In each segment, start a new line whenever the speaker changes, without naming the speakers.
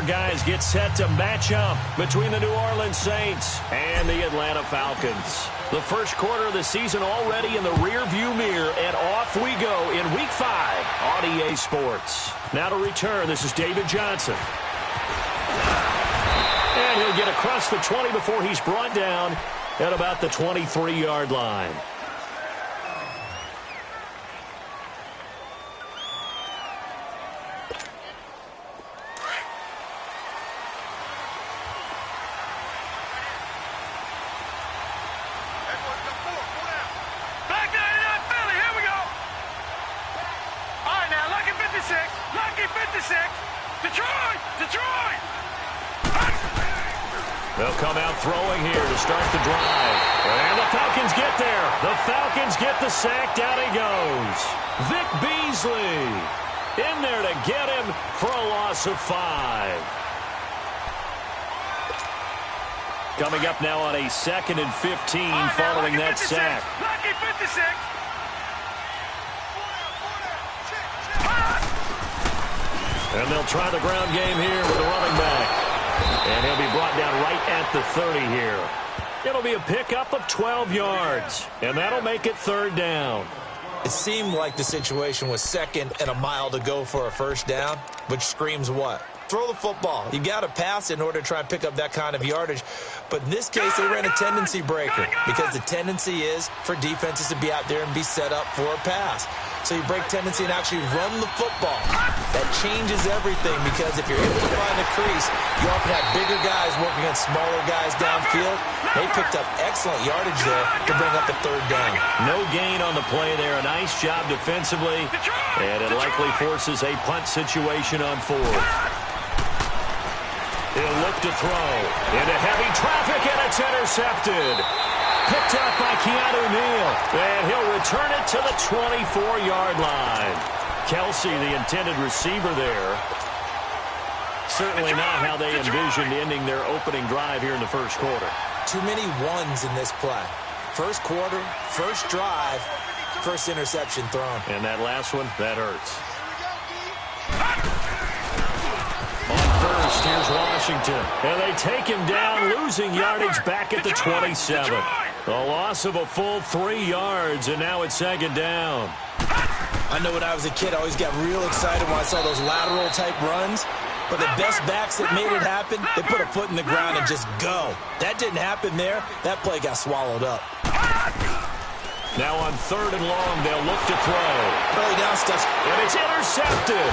Guys get set to match up between the New Orleans Saints and the Atlanta Falcons. The first quarter of the season already in the rearview mirror, and off we go in Week 5 on EA Sports. Now to return, this is David Johnson. And he'll get across the 20 before he's brought down at about the 23-yard line.
They'll come out throwing here to start the drive. And the Falcons get there. The Falcons get the sack. Down he goes. Vic Beasley in there to get him for a loss of 5. Coming up now on a 2nd and 15 following that sack.
Lucky 56.
And they'll try the ground game here with the running back. And he'll be brought down right at the 30 here. It'll be a pickup of 12 yards. And that'll make it 3rd down.
It seemed like the situation was 2nd and a mile to go for a 1st down, which screams what? Throw the football. You got to pass in order to try and pick up that kind of yardage. But in this case, they ran a tendency breaker because the tendency is for defenses to be out there and be set up for a pass. So you break tendency and actually run the football. That changes everything because if you're able to find the crease, you often have bigger guys working against smaller guys downfield. They picked up excellent yardage there to bring up the 3rd down.
No gain on the play there. A nice job defensively. And it likely forces a punt situation on 4th. He'll look to throw into heavy traffic, and it's intercepted. Picked up by Keanu Neal, and he'll return it to the 24-yard line. Kelsey, the intended receiver there. Certainly not how they envisioned ending their opening drive here in the first quarter.
Too many ones in this play. First quarter, first drive, first interception thrown.
And that last one, that hurts. First, here's Washington. And they take him down, losing yardage back at the 27. A loss of a full 3 yards, and now it's 2nd down.
I know when I was a kid, I always got real excited when I saw those lateral-type runs. But the best backs that made it happen, they put a foot in the ground and just go. That didn't happen there. That play got swallowed up.
Now on 3rd and long, they'll look to throw.
Early down stuff.
And it's intercepted.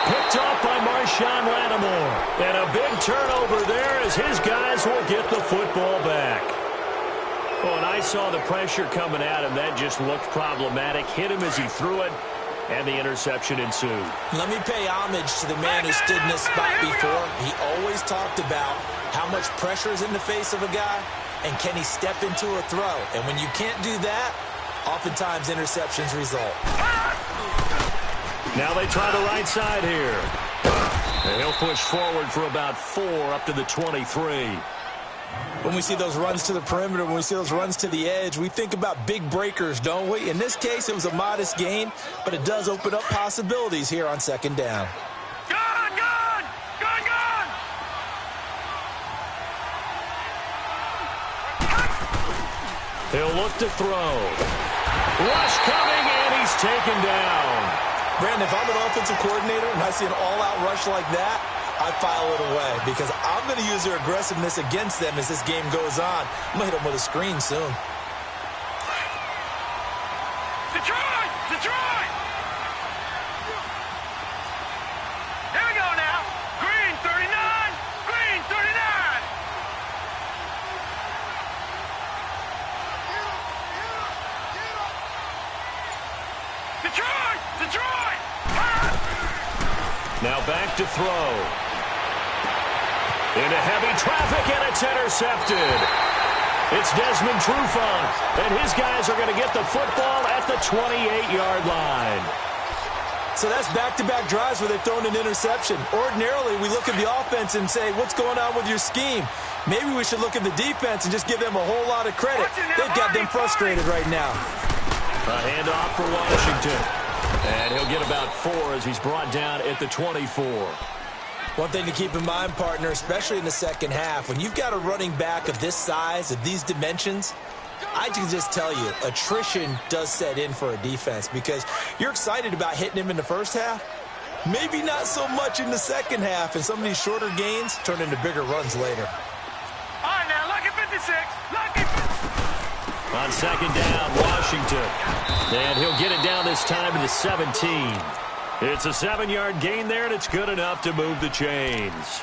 Picked off by Marshawn Lattimore. And a big turnover there as his guys will get the football back. Oh, and I saw the pressure coming at him. That just looked problematic. Hit him as he threw it, and the interception ensued.
Let me pay homage to the man who stood in this spot before. He always talked about how much pressure is in the face of a guy, and can he step into a throw. And when you can't do that, oftentimes interceptions result.
Now they try the right side here. And he'll push forward for about 4 up to the 23.
When we see those runs to the perimeter, when we see those runs to the edge, we think about big breakers, don't we? In this case, it was a modest gain, but it does open up possibilities here on 2nd down.
Gone! Gone! Gone! Gone!
He'll look to throw. Rush coming, and he's taken down.
Brandon, if I'm an offensive coordinator and I see an all-out rush like that, I file it away because I'm going to use their aggressiveness against them as this game goes on. I'm going to hit them with a screen soon.
Detroit! Detroit! Here we go now. Green 39. Green 39. Detroit! Detroit!
Now back to throw. Into heavy traffic, and it's intercepted. It's Desmond Trufant, and his guys are going to get the football at the 28-yard line.
So that's back-to-back drives where they've thrown an interception. Ordinarily, we look at the offense and say, what's going on with your scheme? Maybe we should look at the defense and just give them a whole lot of credit. They've got them frustrated right now.
A handoff for Washington. And he'll get about 4 as he's brought down at the 24.
One thing to keep in mind, partner, especially in the second half, when you've got a running back of this size, of these dimensions, I can just tell you, attrition does set in for a defense because you're excited about hitting him in the first half. Maybe not so much in the second half, and some of these shorter gains turn into bigger runs later.
All right, now, lucky 56. Lucky.
On second down, Washington. And he'll get it down this time to the 17. It's a 7-yard gain there, and it's good enough to move the chains.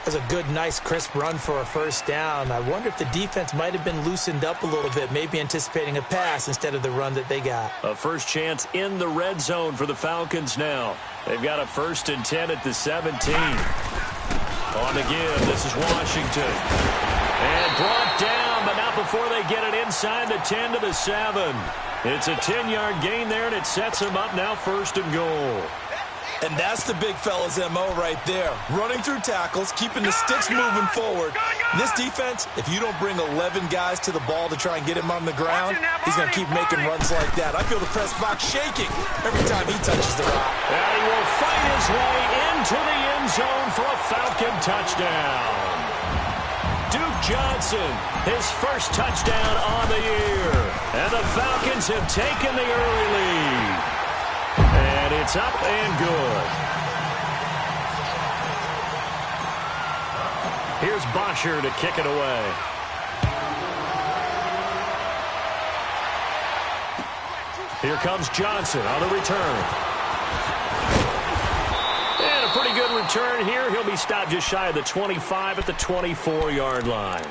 That's a good, nice, crisp run for a first down. I wonder if the defense might have been loosened up a little bit, maybe anticipating a pass instead of the run that they got.
A first chance in the red zone for the Falcons now. They've got a 1st and 10 at the 17. On the give, this is Washington. And brought down, but not before they get it inside the 10 to the 7. It's a 10-yard gain there, and it sets them up now 1st and goal.
And that's the big fella's MO right there. Running through tackles, keeping the sticks moving forward. This defense, if you don't bring 11 guys to the ball to try and get him on the ground, he's going to keep making runs like that. I feel the press box shaking every time he touches the rock.
And he will fight his way into the end zone for a Falcon touchdown. Duke Johnson, his first touchdown on the year. And the Falcons have taken the early lead. And it's up and good. Here's Bosher to kick it away. Here comes Johnson on the return. And a pretty good return here. He'll be stopped just shy of the 25 at the 24-yard line.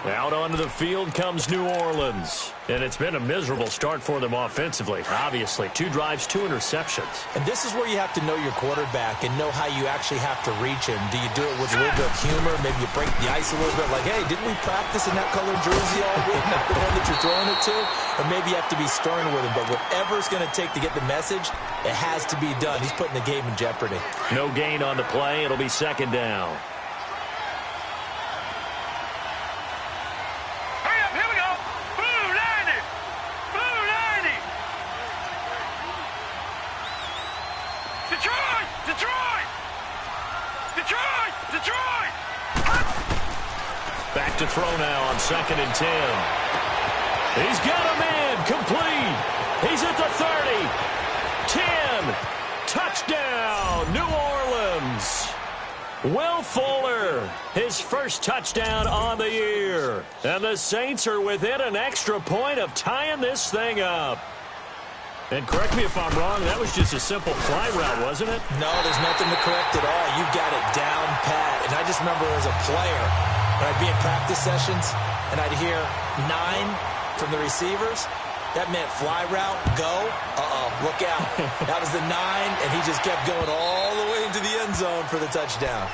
Out onto the field comes New Orleans. And it's been a miserable start for them offensively. Obviously, 2 drives, 2 interceptions.
And this is where you have to know your quarterback and know how you actually have to reach him. Do you do it with a little bit of humor? Maybe you break the ice a little bit like, hey, didn't we practice in that colored jersey all week? The one that you're throwing it to? Or maybe you have to be stern with him. But whatever it's going to take to get the message, it has to be done. He's putting the game in jeopardy.
No gain on the play. It'll be 2nd down. Back to throw now on 2nd and 10. He's got a man complete. He's at the 30. 10. Touchdown, New Orleans. Will Fuller, his first touchdown on the year. And the Saints are within an extra point of tying this thing up. And correct me if I'm wrong, that was just a simple fly route, wasn't it?
No, there's nothing to correct at all. You've got it down pat. And I just remember as a player, when I'd be in practice sessions and I'd hear 9 from the receivers, that meant fly route, go, look out. That was the 9, and he just kept going all the way into the end zone for the touchdown.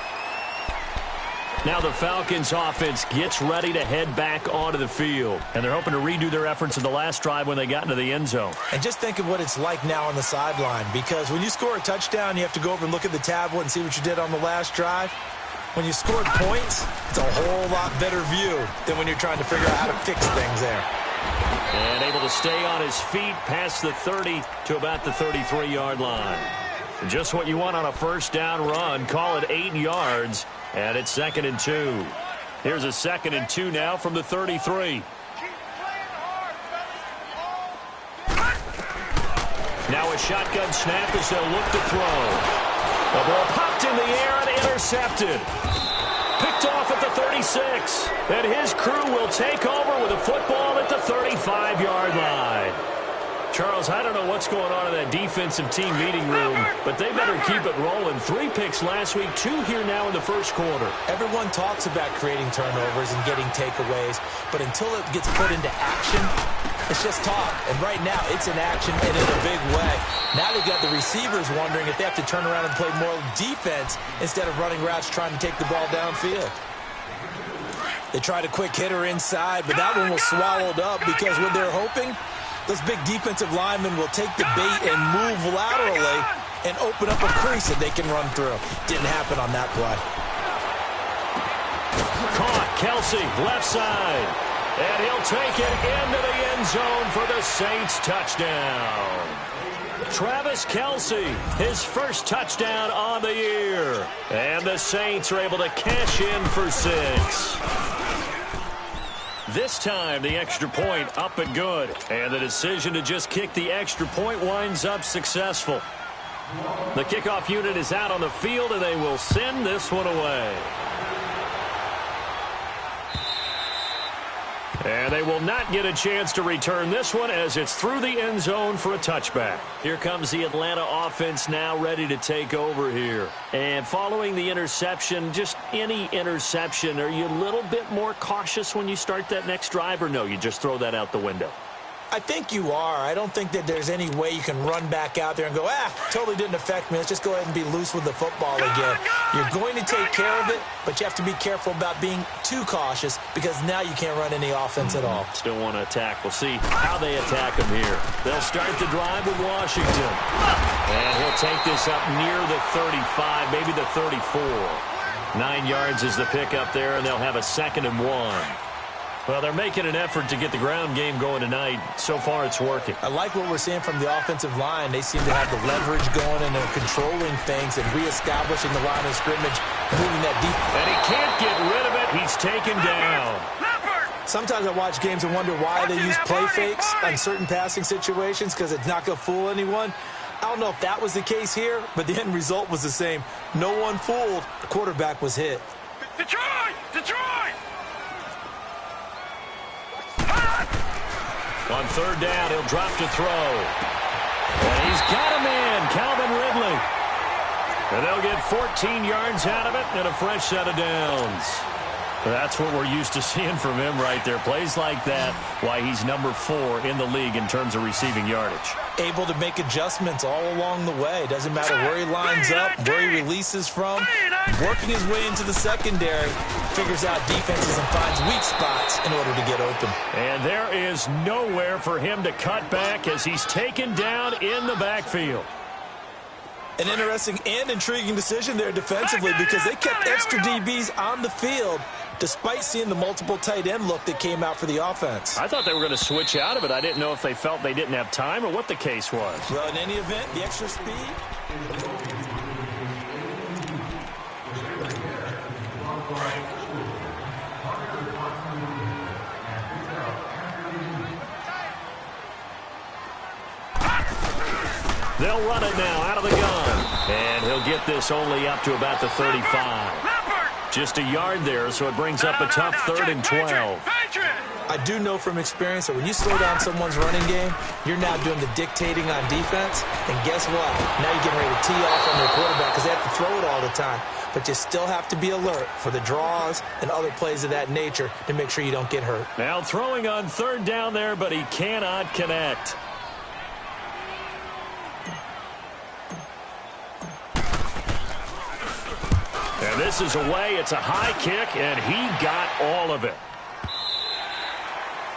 Now the Falcons offense gets ready to head back onto the field. And they're hoping to redo their efforts in the last drive when they got into the end zone.
And just think of what it's like now on the sideline. Because when you score a touchdown, you have to go over and look at the tablet and see what you did on the last drive. When you scored points, it's a whole lot better view than when you're trying to figure out how to fix things there.
And able to stay on his feet past the 30 to about the 33-yard line. Just what you want on a first down run. Call it 8 yards. And it's 2nd and 2. Here's a 2nd and 2 now from the 33. Now a shotgun snap as they'll look to throw. The ball popped in the air and intercepted. Picked off at the 36. And his crew will take over with a football at the 35-yard line. Charles, I don't know what's going on in that defensive team meeting room, but they better keep it rolling. 3 picks last week, 2 here now in the first quarter.
Everyone talks about creating turnovers and getting takeaways, but until it gets put into action, it's just talk. And right now, it's in action and in a big way. Now they've got the receivers wondering if they have to turn around and play more defense instead of running routes trying to take the ball downfield. They tried a quick hitter inside, but that one was swallowed up because what they're hoping, those big defensive linemen will take the bait and move laterally and open up a crease that they can run through. Didn't happen on that play.
Caught, Kelsey, left side. And he'll take it into the end zone for the Saints touchdown. Travis Kelce, his first touchdown on the year. And the Saints are able to cash in for 6. This time, the extra point up and good. And the decision to just kick the extra point winds up successful. The kickoff unit is out on the field, and they will send this one away. And they will not get a chance to return this one as it's through the end zone for a touchback. Here comes the Atlanta offense now ready to take over here. And following the interception, just any interception, are you a little bit more cautious when you start that next drive, or no, you just throw that out the window?
I think you are. I don't think that there's any way you can run back out there and go, totally didn't affect me. Let's just go ahead and be loose with the football again. You're going to take care of it, but you have to be careful about being too cautious because now you can't run any offense at all.
Still want to attack. We'll see how they attack him here. They'll start the drive with Washington. And he'll take this up near the 35, maybe the 34. 9 yards is the pickup there, and they'll have a 2nd and 1. Well, they're making an effort to get the ground game going tonight. So far, it's working.
I like what we're seeing from the offensive line. They seem to have the leverage going, and they're controlling things and reestablishing the line of scrimmage, moving that deep.
And he can't get rid of it. He's taken down.
Sometimes I watch games and wonder why they use play fakes on certain passing situations because it's not going to fool anyone. I don't know if that was the case here, but the end result was the same. No one fooled. The quarterback was hit.
Detroit! Detroit!
On 3rd down, he'll drop to throw. And he's got him in, Calvin Ridley. And they'll get 14 yards out of it and a fresh set of downs. That's what we're used to seeing from him right there. Plays like that, why he's number 4 in the league in terms of receiving yardage.
Able to make adjustments all along the way. Doesn't matter where he lines up, where he releases from. Working his way into the secondary, figures out defenses and finds weak spots in order to get open.
And there is nowhere for him to cut back as he's taken down in the backfield.
An interesting and intriguing decision there defensively because they kept extra DBs on the field despite seeing the multiple tight end look that came out for the offense.
I thought they were going to switch out of it. I didn't know if they felt they didn't have time or what the case was.
Well, in any event, the extra speed.
They'll run it now out of the gun. And he'll get this only up to about the 35. Just a yard there, so it brings up a tough 3rd and 12.
I do know from experience that when you slow down someone's running game, you're now doing the dictating on defense. And guess what? Now you're getting ready to tee off on their quarterback because they have to throw it all the time. But you still have to be alert for the draws and other plays of that nature to make sure you don't get hurt.
Now throwing on 3rd down there, but he cannot connect. And this is away. It's a high kick, and he got all of it.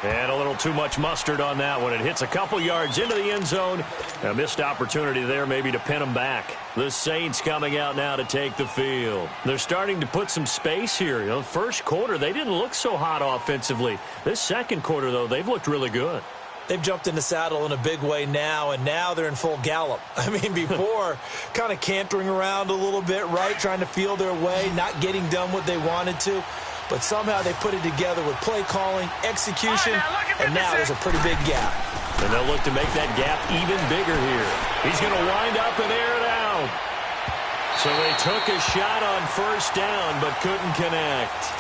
And a little too much mustard on that one. It hits a couple yards into the end zone. A missed opportunity there maybe to pin him back. The Saints coming out now to take the field. They're starting to put some space here. You know, first quarter, they didn't look so hot offensively. This second quarter, though, they've looked really good.
They've jumped in the saddle in a big way now, and now they're in full gallop. I mean, before, kind of cantering around a little bit, right, trying to feel their way, not getting done what they wanted to. But somehow they put it together with play calling, execution, and now there's a pretty big gap.
And they'll look to make that gap even bigger here. He's going to wind up and air it out. So they took a shot on 1st down, but couldn't connect.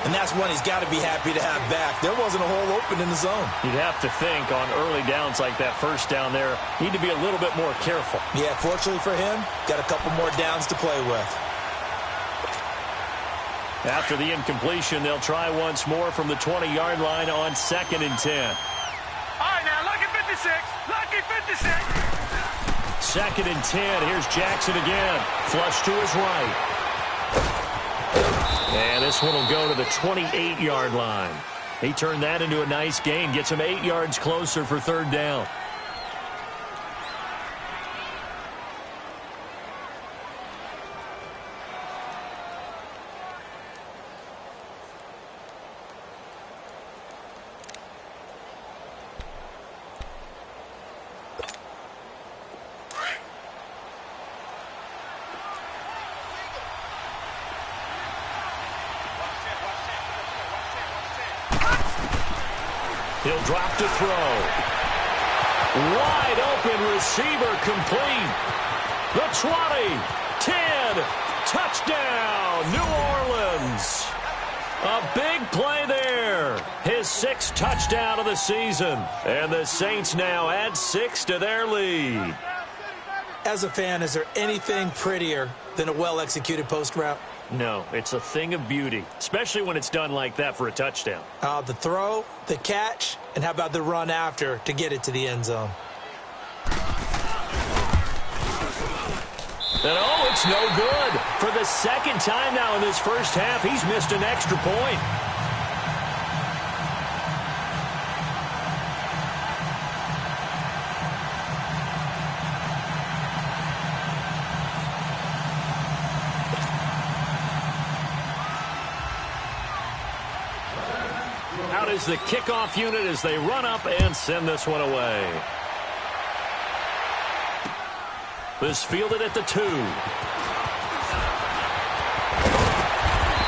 And that's one he's got to be happy to have back. There wasn't a hole open in the zone.
You'd have to think on early downs like that 1st down there, need to be a little bit more careful.
Yeah, fortunately for him, got a couple more downs to play with.
After the incompletion, they'll try once more from the 20-yard line on 2nd and 10.
All right, now, lucky 56. Lucky 56.
2nd and 10. Here's Jackson again. Flush to his right. And this one will go to the 28-yard line. He turned that into a nice gain. Gets him 8 yards closer for 3rd down. He'll drop to throw. Wide open receiver complete. The 20, 10, touchdown, New Orleans. A big play there. His 6th touchdown of the season. And the Saints now add 6 to their lead.
As a fan, is there anything prettier than a well-executed post route?
No, it's a thing of beauty, especially when it's done like that for a touchdown.
The throw, the catch, and how about the run after to get it to the end zone?
And oh, it's no good. For the 2nd time now in this first half, he's missed an extra point. Out is the kickoff unit as they run up and send this one away. This fielded at the 2.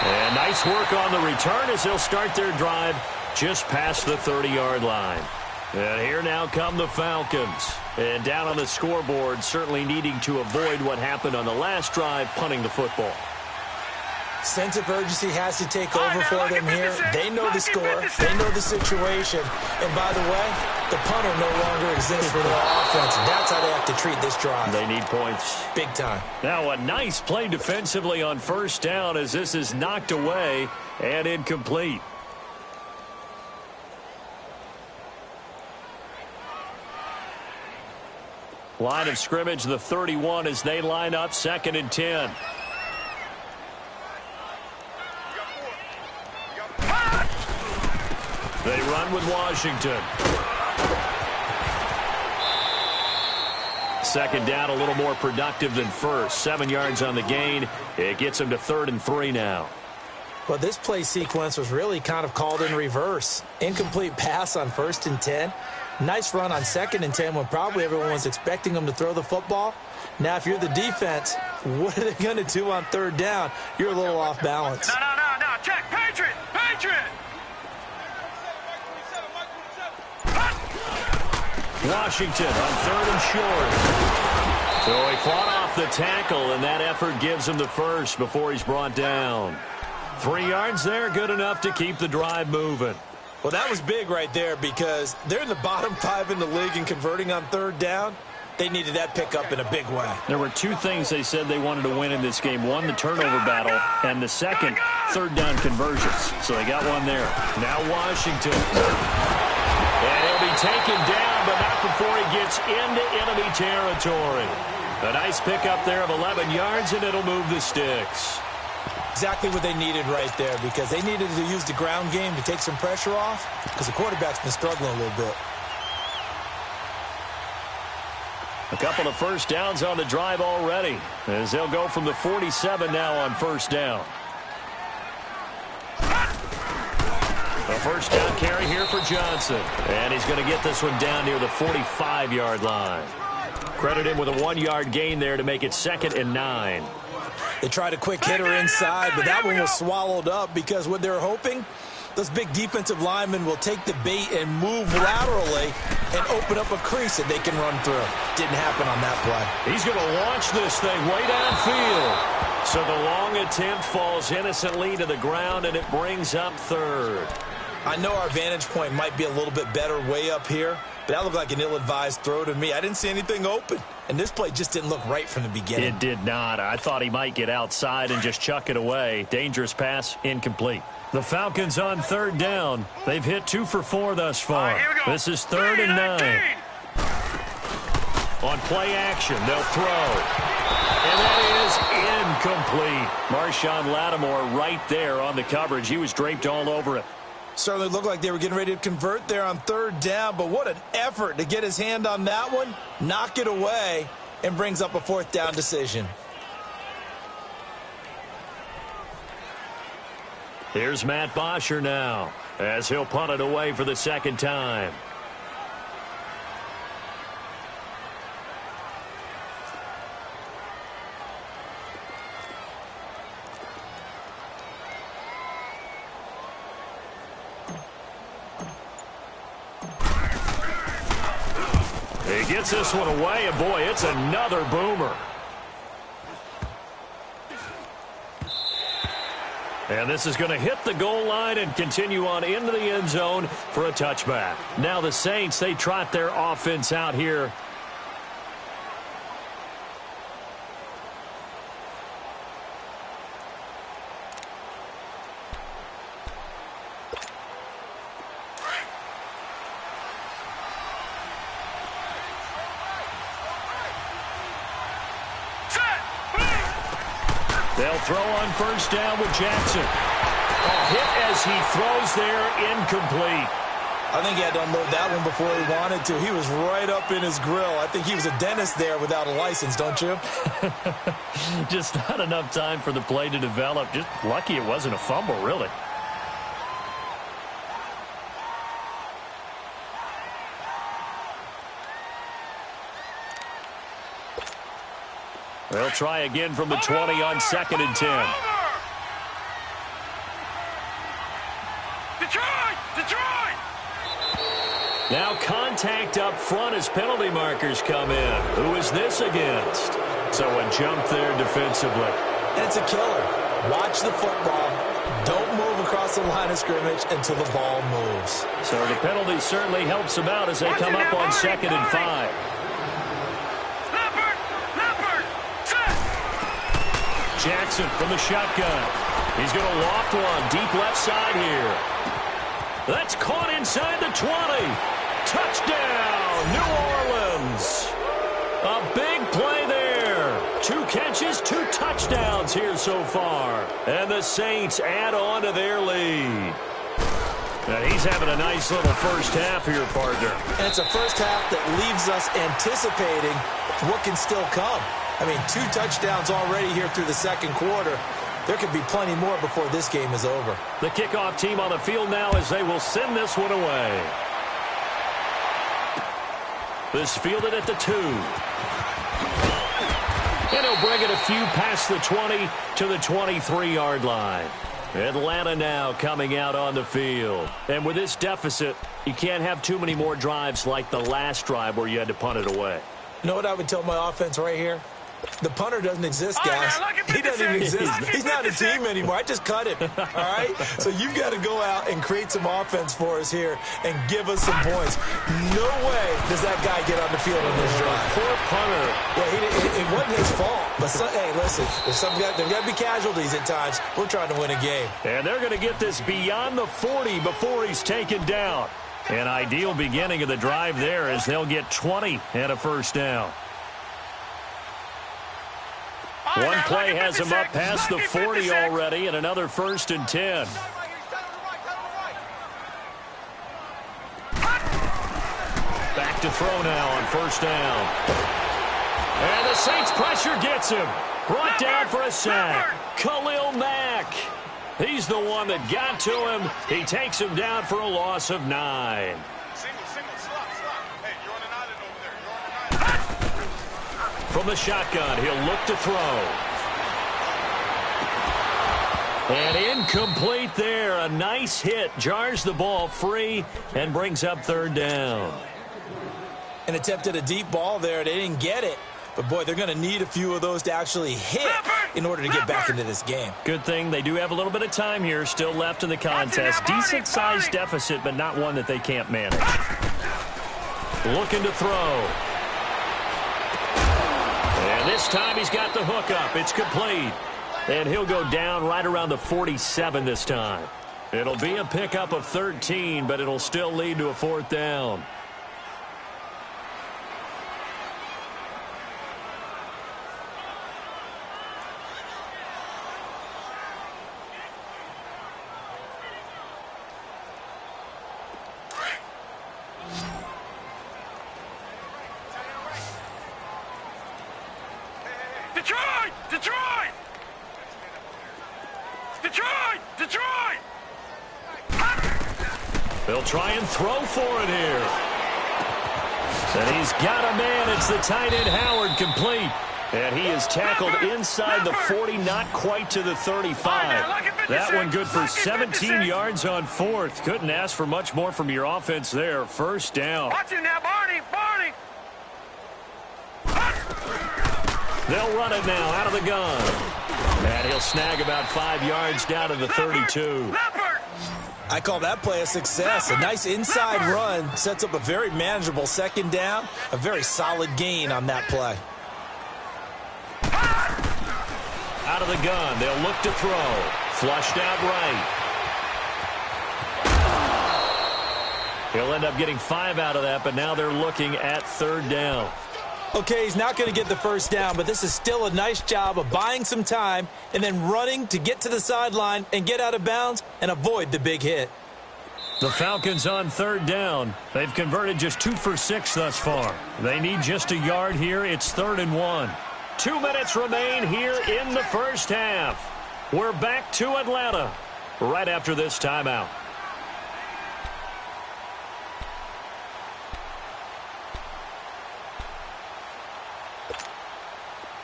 And nice work on the return as they'll start their drive just past the 30-yard line. And here now come the Falcons. And down on the scoreboard, certainly needing to avoid what happened on the last drive, punting the football.
Sense of urgency has to take over for them here. They know the score. They know the situation. And by the way, the punter no longer exists for their offense. That's how they have to treat this drive.
They need points.
Big time.
Now a nice play defensively on first down as this is knocked away and incomplete. Line of scrimmage, the 31 as they line up 2nd and 10. They run with Washington. 2nd down, a little more productive than first. 7 yards on the gain. It gets them to 3rd and 3 now.
Well, this play sequence was really kind of called in reverse. Incomplete pass on 1st and 10. Nice run on 2nd and 10 when probably everyone was expecting them to throw the football. Now, if you're the defense, what are they going to do on 3rd down? You're a little off balance.
No. Check. Patriot.
Washington on 3rd and short. So he fought off the tackle, and that effort gives him the first before he's brought down. 3 yards there, good enough to keep the drive moving.
Well, that was big right there because they're in the bottom 5 in the league and converting on 3rd down. They needed that pickup in a big way.
There were 2 things they said they wanted to win in this game. One, the turnover battle, and the second, 3rd down conversions. So they got one there. Now Washington. And he'll be taken down, but not before he gets into enemy territory. A nice pickup there of 11 yards, and it'll move the sticks.
Exactly what they needed right there because they needed to use the ground game to take some pressure off because the quarterback's been struggling a little bit.
A couple of first downs on the drive already as they'll go from the 47 now on 1st down. A first down carry here for Johnson. And he's going to get this one down near the 45-yard line. Credit him with a 1-yard gain there to make it 2nd and 9.
They tried a quick hitter inside, but that one was swallowed up because what they're hoping, those big defensive linemen will take the bait and move laterally and open up a crease that they can run through. Didn't happen on that play.
He's going to launch this thing way downfield. So the long attempt falls innocently to the ground, and it brings up 3rd.
I know our vantage point might be a little bit better way up here, but that looked like an ill-advised throw to me. I didn't see anything open, and this play just didn't look right from the beginning.
It did not. I thought he might get outside and just chuck it away. Dangerous pass, incomplete. The Falcons on 3rd down. They've hit 2 for 4 thus far. This is 3rd and 9. On play action, they'll throw. And that is incomplete. Marshawn Lattimore right there on the coverage. He was draped all over it.
Certainly looked like they were getting ready to convert there on 3rd down, but what an effort to get his hand on that one, knock it away, and brings up a 4th down decision.
Here's Matt Bosher now as he'll punt it away for the 2nd time. He gets this one away, and boy, it's another boomer. And this is going to hit the goal line and continue on into the end zone for a touchback. Now the Saints, they trot their offense out here. They'll throw on first down with Jackson. Hit as he throws there, incomplete.
I think he had to unload that one before he wanted to. He was right up in his grill. I think he was a dentist there without a license, don't you?
Just not enough time for the play to develop. Just lucky it wasn't a fumble, really. They'll try again from the 20 on 2nd and 10.
Detroit!
Now contact up front as penalty markers come in. Who is this against? So a jump there defensively.
And it's a killer. Watch the football. Don't move across the line of scrimmage until the ball moves.
So the penalty certainly helps them out as they come up on 2nd and 5. Jackson from the shotgun. He's going to loft one deep left side here. That's caught inside the 20. Touchdown, New Orleans. A big play there. 2 catches, 2 touchdowns here so far. And the Saints add on to their lead. And he's having a nice little first half here, partner.
And it's a first half that leaves us anticipating what can still come. I mean, 2 touchdowns already here through the second quarter. There could be plenty more before this game is over.
The kickoff team on the field now as they will send this one away. This fielded at the 2. And he'll bring it a few past the 20 to the 23-yard line. Atlanta now coming out on the field. And with this deficit, you can't have too many more drives like the last drive where you had to punt it away.
You know what I would tell my offense right here? The punter doesn't exist, guys. He doesn't even exist. He's not a team anymore. I just cut him, all right? So you've got to go out and create some offense for us here and give us some points. No way does that guy get on the field on this drive.
Poor punter.
Yeah, it wasn't his fault. But, hey, listen, there's got to be casualties at times. We're trying to win a game.
And they're going to get this beyond the 40 before he's taken down. An ideal beginning of the drive there as they'll get 20 and a first down. One play has him up past the 40 already, and another 1st and 10. Back to throw now on first down. And the Saints pressure gets him. Brought down for a sack. Khalil Mack. He's the one that got to him. He takes him down for a loss of 9. From the shotgun, he'll look to throw. And incomplete there. A nice hit. Jars the ball free and brings up 3rd down.
And attempted a deep ball there. They didn't get it. But, boy, they're going to need a few of those to actually hit in order to get back into this game.
Good thing they do have a little bit of time here still left in the contest. Decent-sized deficit, but not one that they can't manage. Looking to throw. And this time he's got the hook up. It's complete. And he'll go down right around the 47 this time. It'll be a pickup of 13, but it'll still lead to a 4th down.
Detroit!
They'll try and throw for it here. And he's got a man. It's the tight end Howard, complete. And he is tackled inside the 40, not quite to the 35. That one good for 17 yards on 4th. Couldn't ask for much more from your offense there. 1st down.
Watch him now, Barney!
They'll run it now out of the gun. And he'll snag about 5 yards down to the 32.
I call that play a success. A nice inside run sets up a very manageable second down. A very solid gain on that play.
Out of the gun, they'll look to throw. Flushed out right. He'll end up getting 5 out of that, but now they're looking at third down.
Okay, he's not going to get the first down, but this is still a nice job of buying some time and then running to get to the sideline and get out of bounds and avoid the big hit.
The Falcons on third down. They've converted just 2 for 6 thus far. They need just a yard here. It's 3rd and 1. 2 minutes remain here in the first half. We're back to Atlanta right after this timeout.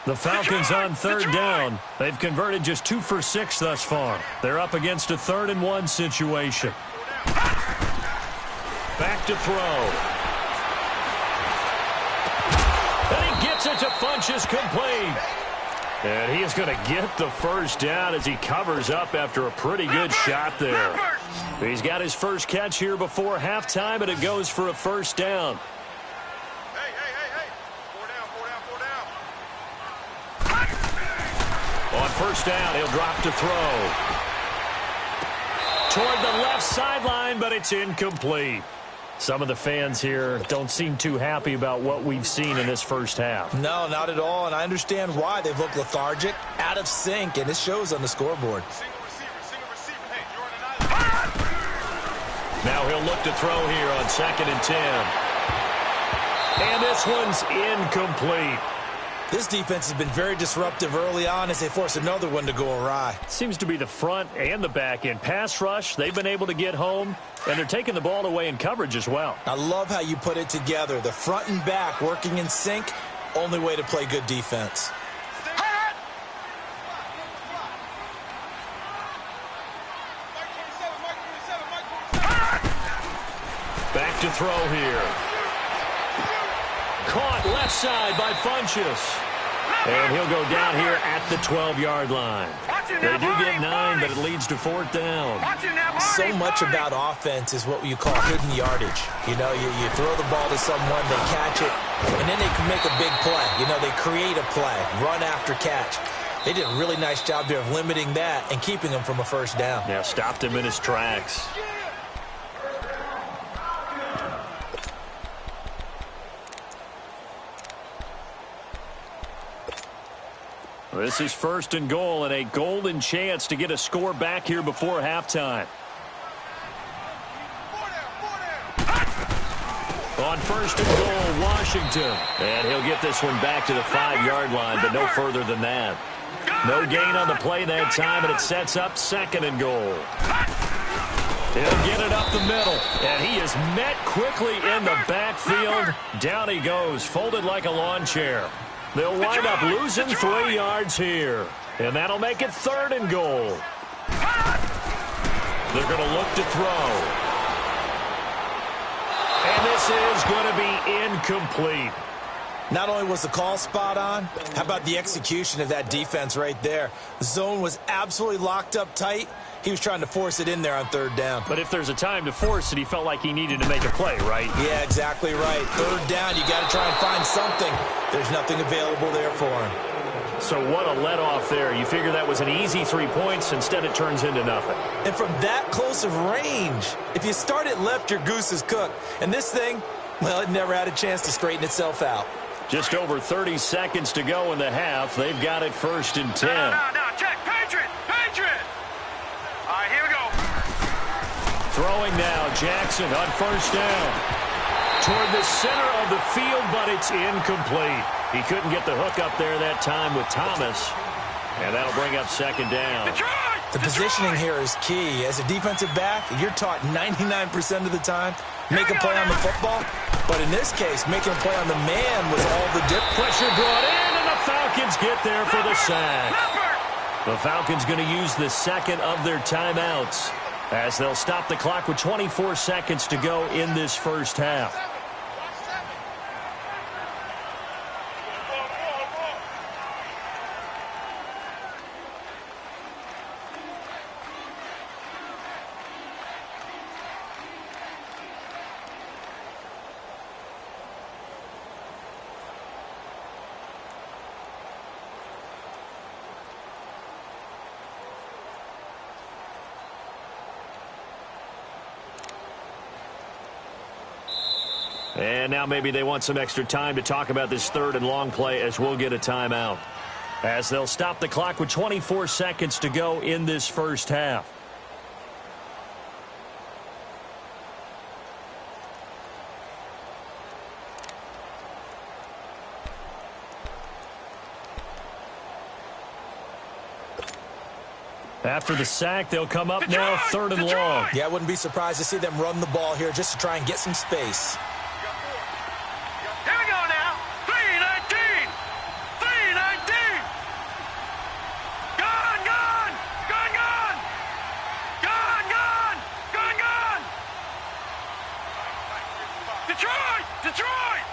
The Falcons on third down. They've converted just 2 for 6 thus far. They're up against a 3rd and 1 situation. Back to throw. And he gets it to Funchess complete. And he is going to get the first down as he covers up after a pretty good shot there. He's got his first catch here before halftime, and it goes for a first down. On first down, he'll drop to throw. Toward the left sideline, but it's incomplete. Some of the fans here don't seem too happy about what we've seen in this first half.
No, not at all, and I understand why. They've looked lethargic, out of sync, and it shows on the scoreboard.
Now he'll look to throw here on 2nd and 10. And this one's incomplete.
This defense has been very disruptive early on as they force another one to go awry.
Seems to be the front and the back end. Pass rush, they've been able to get home, and they're taking the ball away in coverage as well.
I love how you put it together. The front and back working in sync, only way to play good defense.
Back to throw here. Caught left side by Funchess. And he'll go down here at the 12-yard line. They do get 9, but it leads to 4th down.
So much about offense is what you call hidden yardage. You know, you throw the ball to someone, they catch it, and then they can make a big play. You know, they create a play, run after catch. They did a really nice job there of limiting that and keeping him from a first down.
Yeah, stopped him in his tracks. This is 1st and goal and a golden chance to get a score back here before halftime. On 1st and goal, Washington. And he'll get this one back to the 5-yard line, but no further than that. No gain on the play that time, and it sets up 2nd and goal. He'll get it up the middle, and he is met quickly in the backfield. Down he goes, folded like a lawn chair. They'll wind up losing 3 yards here. And that'll make it 3rd and goal. They're going to look to throw. And this is going to be incomplete.
Not only was the call spot on, how about the execution of that defense right there? The zone was absolutely locked up tight. He was trying to force it in there on 3rd down.
But if there's a time to force it, he felt like he needed to make a play, right?
Yeah, exactly right. 3rd down, you got to try and find something. There's nothing available there for him.
So what a let-off there. You figure that was an easy 3 points. Instead, it turns into nothing.
And from that close of range, if you start it left, your goose is cooked. And this thing, well, it never had a chance to straighten itself out.
Just over 30 seconds to go in the half. They've got it 1st and 10.
No, check. Patriot! All right, here we go.
Throwing now, Jackson on 1st down. Toward the center of the field, but it's incomplete. He couldn't get the hook up there that time with Thomas. And that'll bring up 2nd down.
The positioning here is key. As a defensive back, you're taught 99% of the time, make a play on the football. But in this case, making a play on the man was all the difference.
Pressure brought in, and the Falcons get there for the sack. The Falcons going to use the 2nd of their timeouts as they'll stop the clock with 24 seconds to go in this first half. And now maybe they want some extra time to talk about this third and long play as we'll get a timeout. As they'll stop the clock with 24 seconds to go in this first half. After the sack, they'll come up now third and long.
Yeah, I wouldn't be surprised to see them run the ball here just to try and get some space.
Here we go now. 3-19. 3-19. Gone, gone. Gone, gone. Gone, gone. Gone, gone. Detroit. Detroit.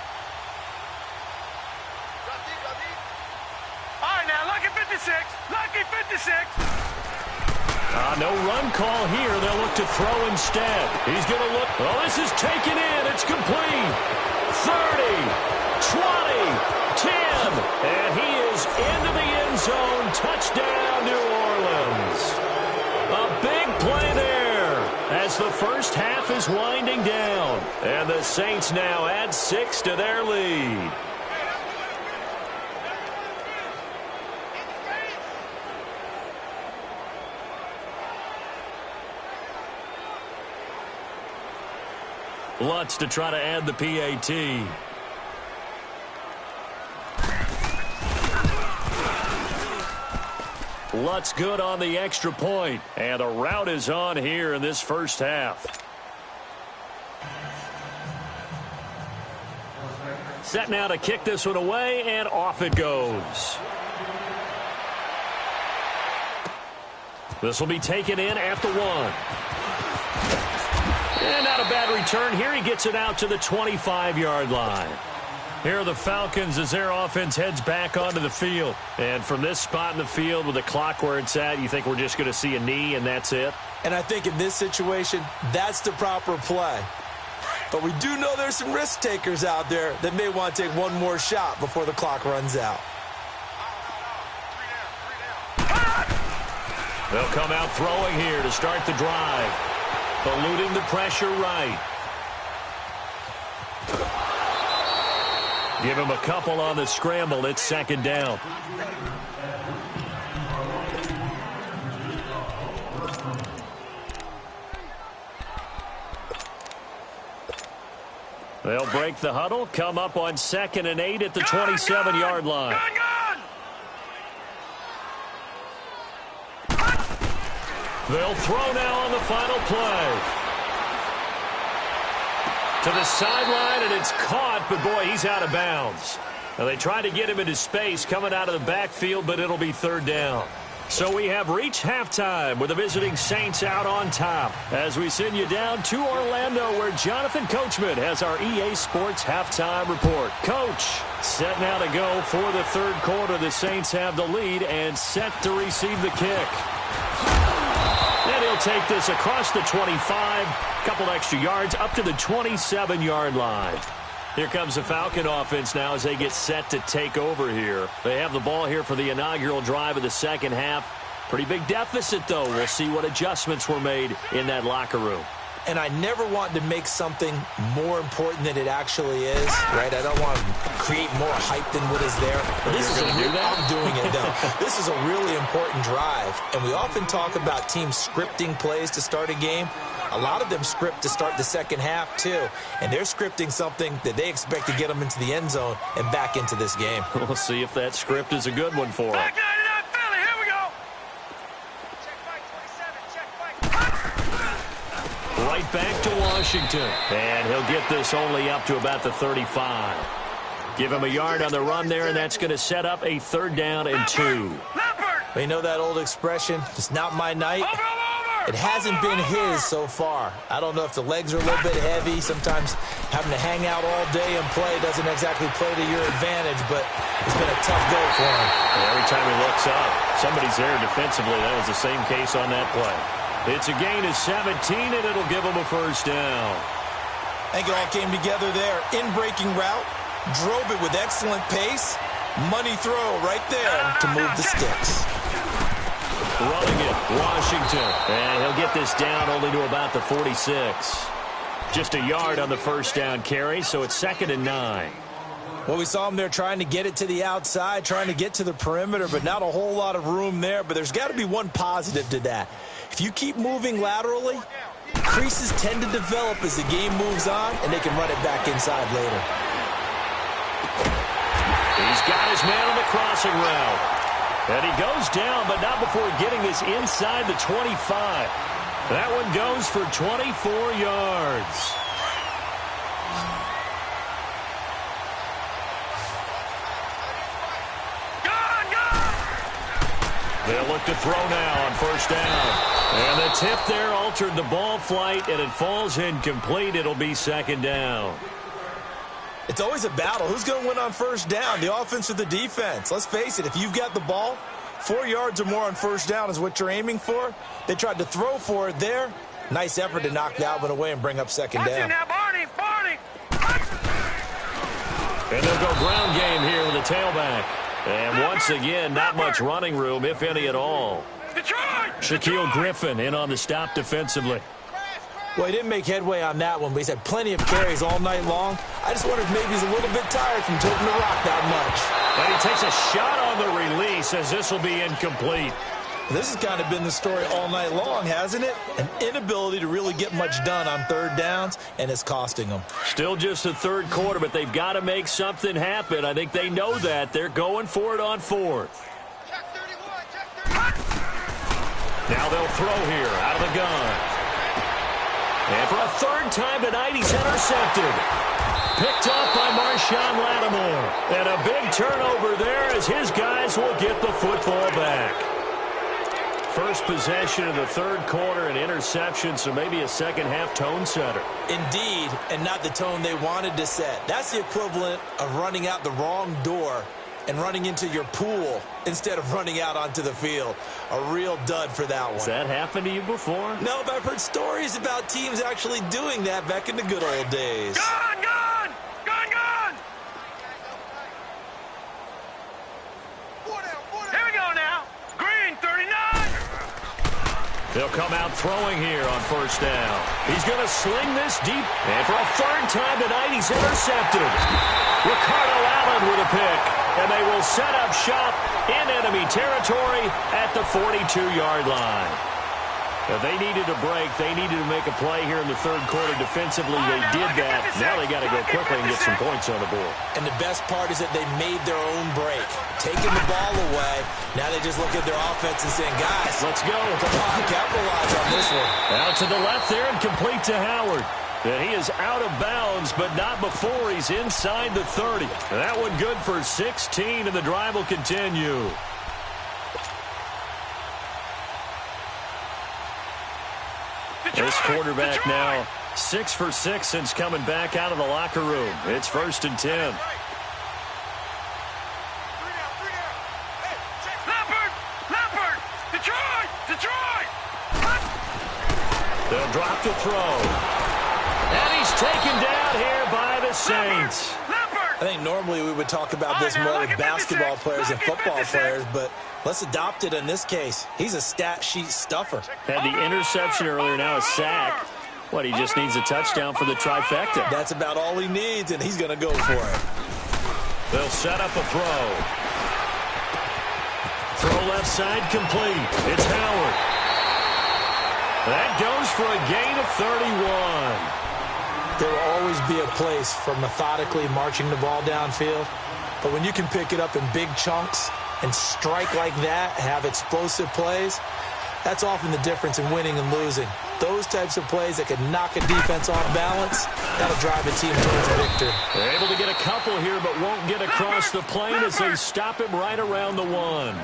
All right, now, lucky 56. Lucky 56.
No run call here. They'll look to throw instead. He's going to look. Oh, this is taken in. It's complete. 30, 20, 10. And he is into the end zone. Touchdown, New Orleans. A big play there as the first half is winding down. And the Saints now add 6 to their lead. Lutz to try to add the PAT. Lutz good on the extra point. And the route is on here in this first half. Set now to kick this one away, and off it goes. This will be taken in at the 1. And not a bad return here. He gets it out to the 25-yard line. Here are the Falcons as their offense heads back onto the field. And from this spot in the field with the clock where it's at, you think we're just going to see a knee and that's it?
And I think in this situation, that's the proper play. But we do know there's some risk takers out there that may want to take one more shot before the clock runs out.
They'll come out throwing here to start the drive. Eluding the pressure right. Give him a couple on the scramble. It's second down. They'll break the huddle, come up on 2nd and 8 at the 27-yard line. They'll throw now on the final play. To the sideline, and it's caught, but boy, he's out of bounds. Now, they tried to get him into space coming out of the backfield, but it'll be third down. So we have reached halftime with the visiting Saints out on top as we send you down to Orlando where Jonathan Coachman has our EA Sports halftime report. Coach, set now to go for the third quarter. The Saints have the lead and set to receive the kick. And he'll take this across the 25, couple extra yards up to the 27-yard line. Here comes the Falcon offense now as they get set to take over here. They have the ball here for the inaugural drive of the second half. Pretty big deficit, though. We'll see what adjustments were made in that locker room.
And I never want to make something more important than it actually is, right? I don't want to create more hype than what is there. But this is I'm doing it, though. This is a really important drive. And we often talk about teams scripting plays to start a game. A lot of them script to start the second half, too. And they're scripting something that they expect to get them into the end zone and back into this game.
We'll see if that script is a good one for them. Right back to Washington. And he'll get this only up to about the 35. Give him a yard on the run there, and that's going to set up a third down and 2.
You know that old expression, it's not my night? It hasn't been his so far. I don't know if the legs are a little bit heavy. Sometimes having to hang out all day and play doesn't exactly play to your advantage, but it's been a tough go for him.
And every time he looks up, somebody's there defensively. That was the same case on that play. It's a gain of 17, and it'll give him a first down.
I think it all came together there. In-breaking route, drove it with excellent pace. Money throw right there to move the sticks.
Running it, Washington. And he'll get this down only to about the 46. Just a yard on the first down carry, so it's 2nd and 9.
Well, we saw him there trying to get it to the outside, trying to get to the perimeter, but not a whole lot of room there. But there's got to be one positive to that. If you keep moving laterally, creases tend to develop as the game moves on, and they can run it back inside later.
He's got his man on the crossing route. And he goes down, but not before getting this inside the 25. That one goes for 24 yards. They'll look to throw now on first down. And the tip there altered the ball flight, and it falls incomplete. It'll be 2nd down.
It's always a battle. Who's going to win on first down, the offense or the defense? Let's face it, if you've got the ball, 4 yards or more on first down is what you're aiming for. They tried to throw for it there. Nice effort to knock that one away and bring up 2nd down.
Now, Barney.
And they'll go ground game here with the tailback. And once again, not much running room, if any at all. Shaquille Griffin in on the stop defensively.
Well, he didn't make headway on that one, but he's had plenty of carries all night long. I just wonder if maybe he's a little bit tired from taking the rock that much.
And he takes a shot on the release as this will be incomplete.
This has kind of been the story all night long, hasn't it? An inability to really get much done on third downs, and it's costing them.
Still just the third quarter, but they've got to make something happen. I think they know that. They're going for it on 4th. Now they'll throw here out of the gun. And for a third time tonight, he's intercepted. Picked up by Marshawn Lattimore. And a big turnover there as his guys will get the football back. First possession of the third quarter, an interception, so maybe a second-half tone setter.
Indeed, and not the tone they wanted to set. That's the equivalent of running out the wrong door and running into your pool instead of running out onto the field. A real dud for that one.
Has that happened to you before?
No, but I've heard stories about teams actually doing that back in the good old days.
Gone! Here we go now. Green, 39.
They'll come out throwing here on first down. He's going to sling this deep. And for a third time tonight, he's intercepted. Ricardo Allen with a pick. And they will set up shop in enemy territory at the 42-yard line. If they needed a break, they needed to make a play here in the third quarter defensively. They did that. Now they got to go quickly and get some points on the board.
And the best part is that they made their own break. Taking the ball away, now they just look at their offense and saying, guys,
let's go.
Come on, capitalize on this one.
Out to the left there and complete to Howard. And he is out of bounds, but not before he's inside the 30. And that one good for 16, and the drive will continue. This quarterback now 6 for 6 since coming back out of the locker room. It's 1st and 10.
Leopard! Detroit!
They'll drop the throw. And he's taken down here by the Saints.
I think normally we would talk about this more with basketball players and football players, but let's adopt it in this case. He's a stat sheet stuffer.
Had the interception earlier, now a sack. What, he just needs a touchdown for the trifecta.
That's about all he needs, and he's going to go for it.
They'll set up a throw. Throw left side complete. It's Howard. That goes for a gain of 31.
There will always be a place for methodically marching the ball downfield, but when you can pick it up in big chunks and strike like that, have explosive plays, that's often the difference in winning and losing. Those types of plays that can knock a defense off balance, that'll drive a team towards a victory.
They're able to get a couple here, but won't get across the plane as they stop him right around the 1.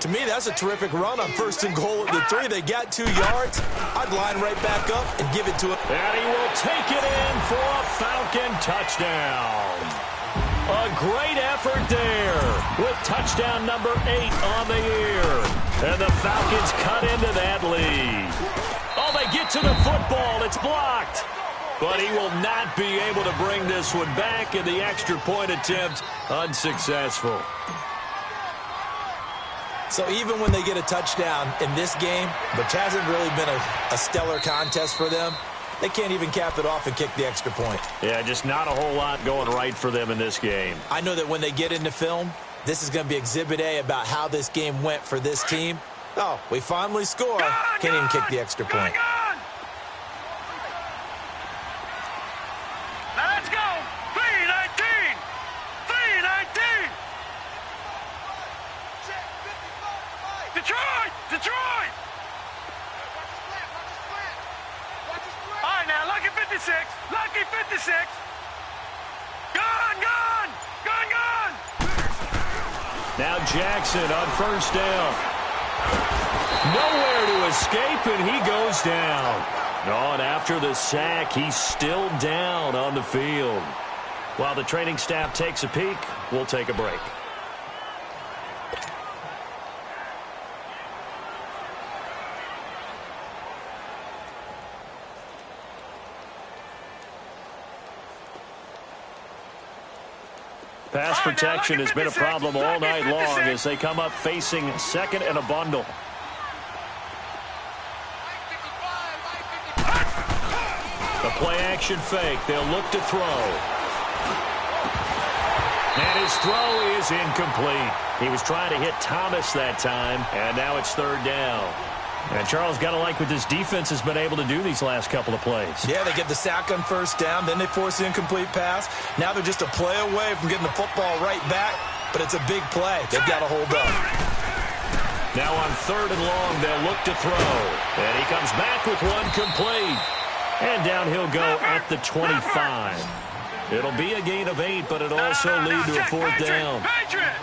To me, that's a terrific run on 1st and goal at the 3. They got 2 yards. I'd line right back up and give it to him.
And he will take it in for a Falcon touchdown. A great effort there with touchdown number 8 on the year. And the Falcons cut into that lead. Oh, they get to the football. It's blocked. But he will not be able to bring this one back, and the extra point attempt unsuccessful.
So even when they get a touchdown in this game, which hasn't really been a stellar contest for them, they can't even cap it off and kick the extra point.
Yeah, just not a whole lot going right for them in this game.
I know that when they get into film, this is going to be Exhibit A about how this game went for this team. Oh, we finally score. Can't even kick the extra point.
Now let's go. 3-19. 3-19. Detroit! Detroit! All right, now, lucky 56. Lucky 56. Gone, gone. Gone, gone.
Now Jackson on first down. Nowhere to escape, and he goes down. Oh, and after the sack, he's still down on the field. While the training staff takes a peek, we'll take a break. Pass protection has been a problem all night long as they come up facing second and a bundle. The play-action fake. They'll look to throw. And his throw is incomplete. He was trying to hit Thomas that time, and now it's third down. And Charles, got to like what this defense has been able to do these last couple of plays.
Yeah, they get the sack on first down, then they force the incomplete pass. Now they're just a play away from getting the football right back, but it's a big play. They've got to hold up.
Now on third and long, they'll look to throw. And he comes back with one complete. And down he'll go at the 25. It'll be a gain of 8, but it'll also lead to a fourth down.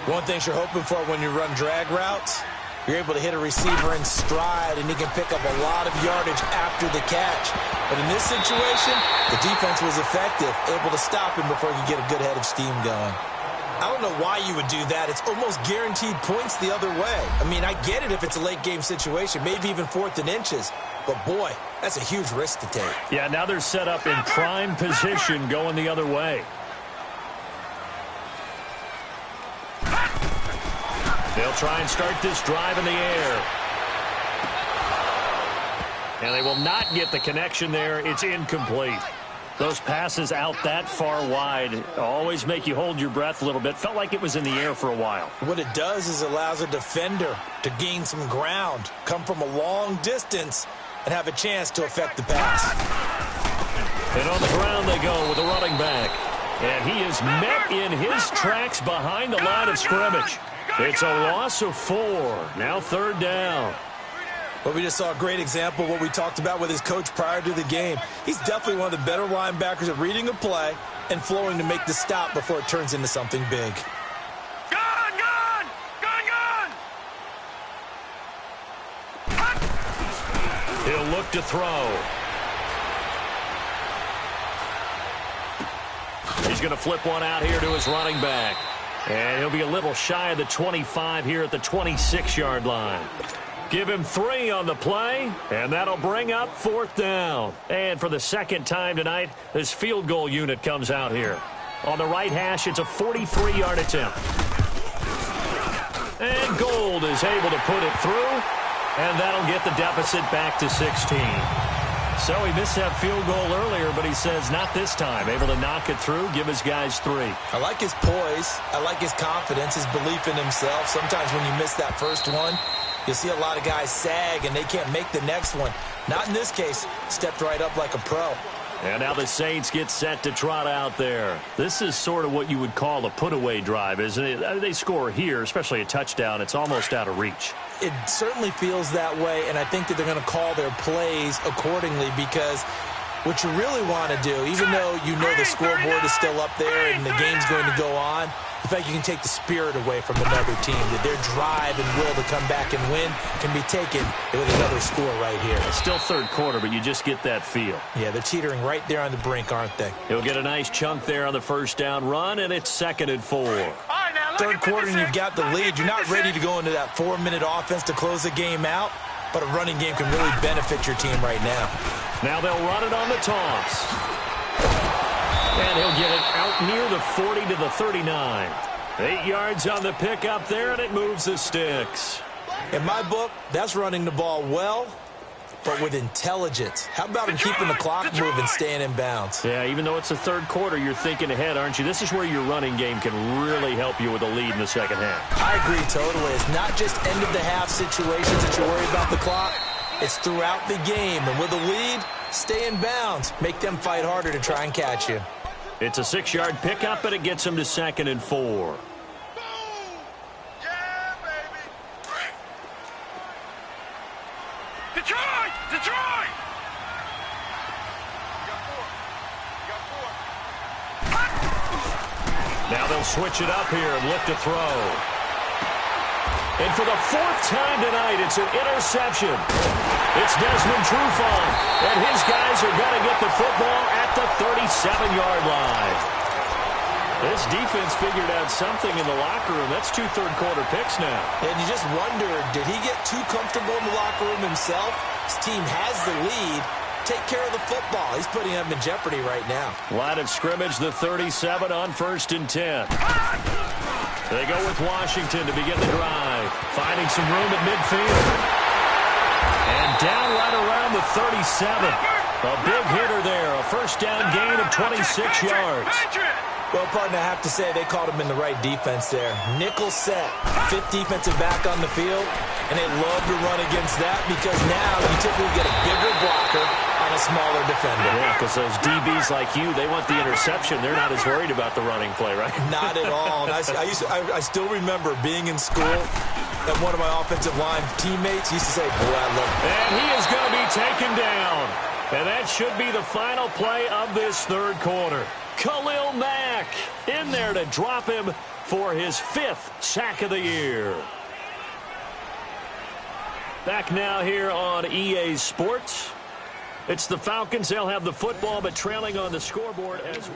One thing you're hoping for when you run drag routes, you're able to hit a receiver in stride, and he can pick up a lot of yardage after the catch. But in this situation, the defense was effective, able to stop him before he could get a good head of steam going. I don't know why you would do that. It's almost guaranteed points the other way. I mean, I get it if it's a late-game situation, maybe even fourth and inches. But, boy, that's a huge risk to take.
Yeah, now they're set up in prime position going the other way. They'll try and start this drive in the air. And they will not get the connection there. It's incomplete. Those passes out that far wide always make you hold your breath a little bit. Felt like it was in the air for a while.
What it does is it allows a defender to gain some ground, come from a long distance, and have a chance to affect the pass.
And on the ground they go with a running back. And he is met in his tracks behind the line of scrimmage. It's a loss of 4. Now third down.
But we just saw a great example of what we talked about with his coach prior to the game. He's definitely one of the better linebackers at reading a play and flowing to make the stop before it turns into something big.
Gone, gone. Gone, gone.
He'll look to throw. He's going to flip one out here to his running back. And he'll be a little shy of the 25 here at the 26-yard line. Give him 3 on the play, and that'll bring up fourth down. And for the second time tonight, this field goal unit comes out here. On the right hash, it's a 43-yard attempt. And Gold is able to put it through, and that'll get the deficit back to 16. So he missed that field goal earlier, but he says not this time. Able to knock it through, give his guys 3.
I like his poise. I like his confidence, his belief in himself. Sometimes when you miss that first one, you see a lot of guys sag and they can't make the next one. Not in this case. Stepped right up like a pro.
And now the Saints get set to trot out there. This is sort of what you would call a put-away drive, isn't it? They score here, especially a touchdown. It's almost out of reach.
It certainly feels that way, and I think that they're going to call their plays accordingly because what you really want to do, even though you know the scoreboard is still up there and the game's going to go on, the fact you can take the spirit away from another team, that their drive and will to come back and win can be taken with another score right here.
It's still third quarter, but you just get that feel.
Yeah, they're teetering right there on the brink, aren't they?
He'll get a nice chunk there on the first down run, and it's 2nd and 4.
Third quarter and you've got the lead. You're not ready to go into that 4-minute offense to close the game out, but a running game can really benefit your team right now.
Now they'll run it on the toss. And he'll get it out near the 40 to the 39. 8 yards on the pickup there, and it moves the sticks.
In my book, that's running the ball well but with intelligence. How about him keeping the clock moving, staying in bounds?
Yeah, even though it's the third quarter, you're thinking ahead, aren't you? This is where your running game can really help you with a lead in the second half.
I agree totally. It's not just end-of-the-half situations that you worry about the clock. It's throughout the game. And with a lead, stay in bounds. Make them fight harder to try and catch you.
It's a 6-yard pickup, and it gets him to 2nd and 4.
Detroit! Detroit!
Now they'll switch it up here and look to throw. And for the 4th time tonight, it's an interception. It's Desmond Trufant, and his guys are going to get the football at the 37-yard line. This defense figured out something in the locker room. That's 2 third-quarter picks now.
And you just wonder, did he get too comfortable in the locker room himself? His team has the lead. Take care of the football. He's putting them in jeopardy right now.
Line of scrimmage, the 37 on 1st and 10. They go with Washington to begin the drive. Finding some room at midfield. And down right around the 37. A big hitter there. A first down gain of 26 yards.
Well, partner, I have to say they called him in the right defense there. Nickel set, 5th defensive back on the field, and they love to run against that because now you typically get a bigger blocker on a smaller defender.
Yeah, because those DBs like you, they want the interception. They're not as worried about the running play, right?
Not at all. And I still remember being in school, and one of my offensive line teammates used to say, boy, I love it.
And he is going to be taken down. And that should be the final play of this third quarter. Khalil Mack in there to drop him for his 5th sack of the year. Back now here on EA Sports. It's the Falcons. They'll have the football, but trailing on the scoreboard as...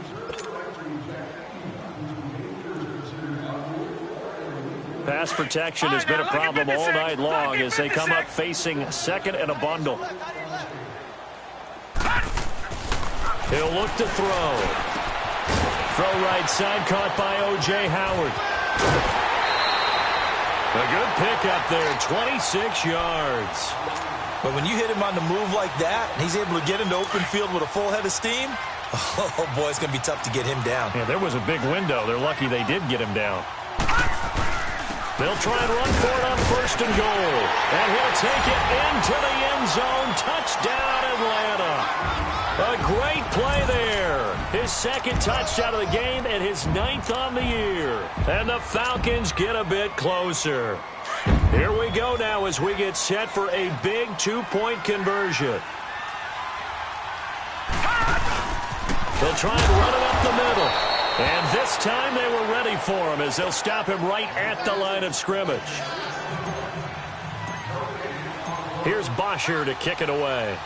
Pass protection has been a problem all night long as they come up facing 2nd and a bundle. He'll look to throw. Throw right side, caught by O.J. Howard. A good pickup there, 26 yards.
But when you hit him on the move like that, and he's able to get into open field with a full head of steam, oh, boy, it's going to be tough to get him down.
Yeah, there was a big window. They're lucky they did get him down. They'll try and run for it on 1st and goal. And he'll take it into the end zone. Touchdown, Atlanta. A great play there. His 2nd touchdown of the game and his 9th on the year. And the Falcons get a bit closer. Here we go now as we get set for a big 2-point conversion. They'll try and run it up the middle. And this time they were ready for him as they'll stop him right at the line of scrimmage. Here's Bosher to kick it away.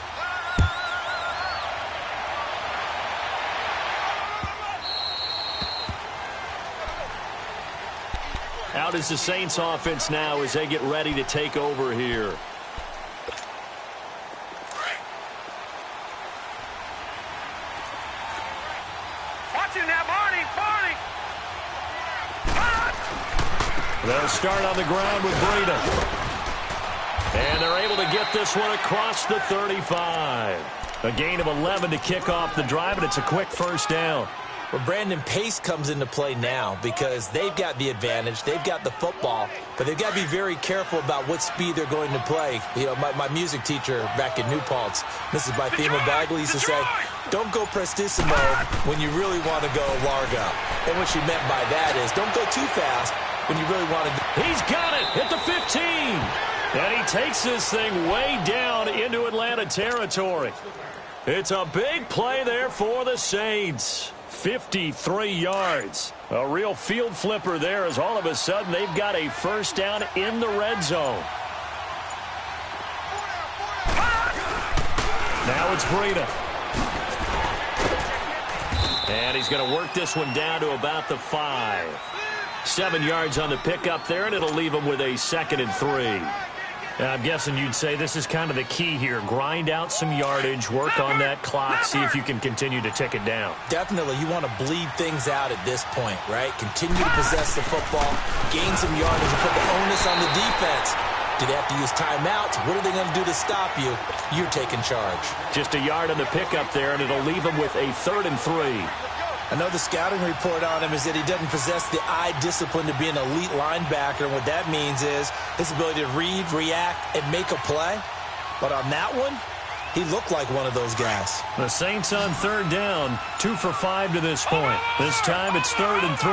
Out is the Saints offense now as they get ready to take over here.
Watch him now, Barney!
They'll start on the ground with Breida. And they're able to get this one across the 35. A gain of 11 to kick off the drive, and it's a quick first down.
Well, Brandon, pace comes into play now because they've got the advantage. They've got the football, but they've got to be very careful about what speed they're going to play. You know, my music teacher back in New Paltz, Mrs. Bythema Bagley, used to say, don't go prestissimo when you really want to go largo. And what she meant by that is don't go too fast when you really want to.
He's got it at the 15. And he takes this thing way down into Atlanta territory. It's a big play there for the Saints. 53 yards. A real field flipper there as all of a sudden they've got a first down in the red zone. Now it's Breida. And he's going to work this one down to about the 5. 7 yards on the pickup there, and it'll leave him with a 2nd and 3. I'm guessing you'd say this is kind of the key here. Grind out some yardage, work on that clock, see if you can continue to tick it down.
Definitely. You want to bleed things out at this point, right? Continue to possess the football, gain some yardage, and put the onus on the defense. Do they have to use timeouts? What are they going to do to stop you? You're taking charge.
Just a yard on the pickup there, and it'll leave him with a 3rd and 3.
Another scouting report on him is that he doesn't possess the eye discipline to be an elite linebacker. And what that means is his ability to read, react, and make a play. But on that one, he looked like one of those guys.
The Saints on 3rd down, 2 for 5 to this point. This time it's 3rd and 3.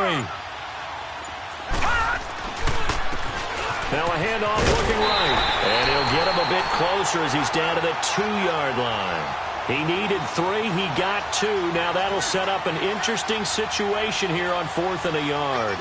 Now a handoff looking right. And he'll get him a bit closer as he's down to the 2-yard line. He needed 3. He got 2. Now that'll set up an interesting situation here on 4th and a yard.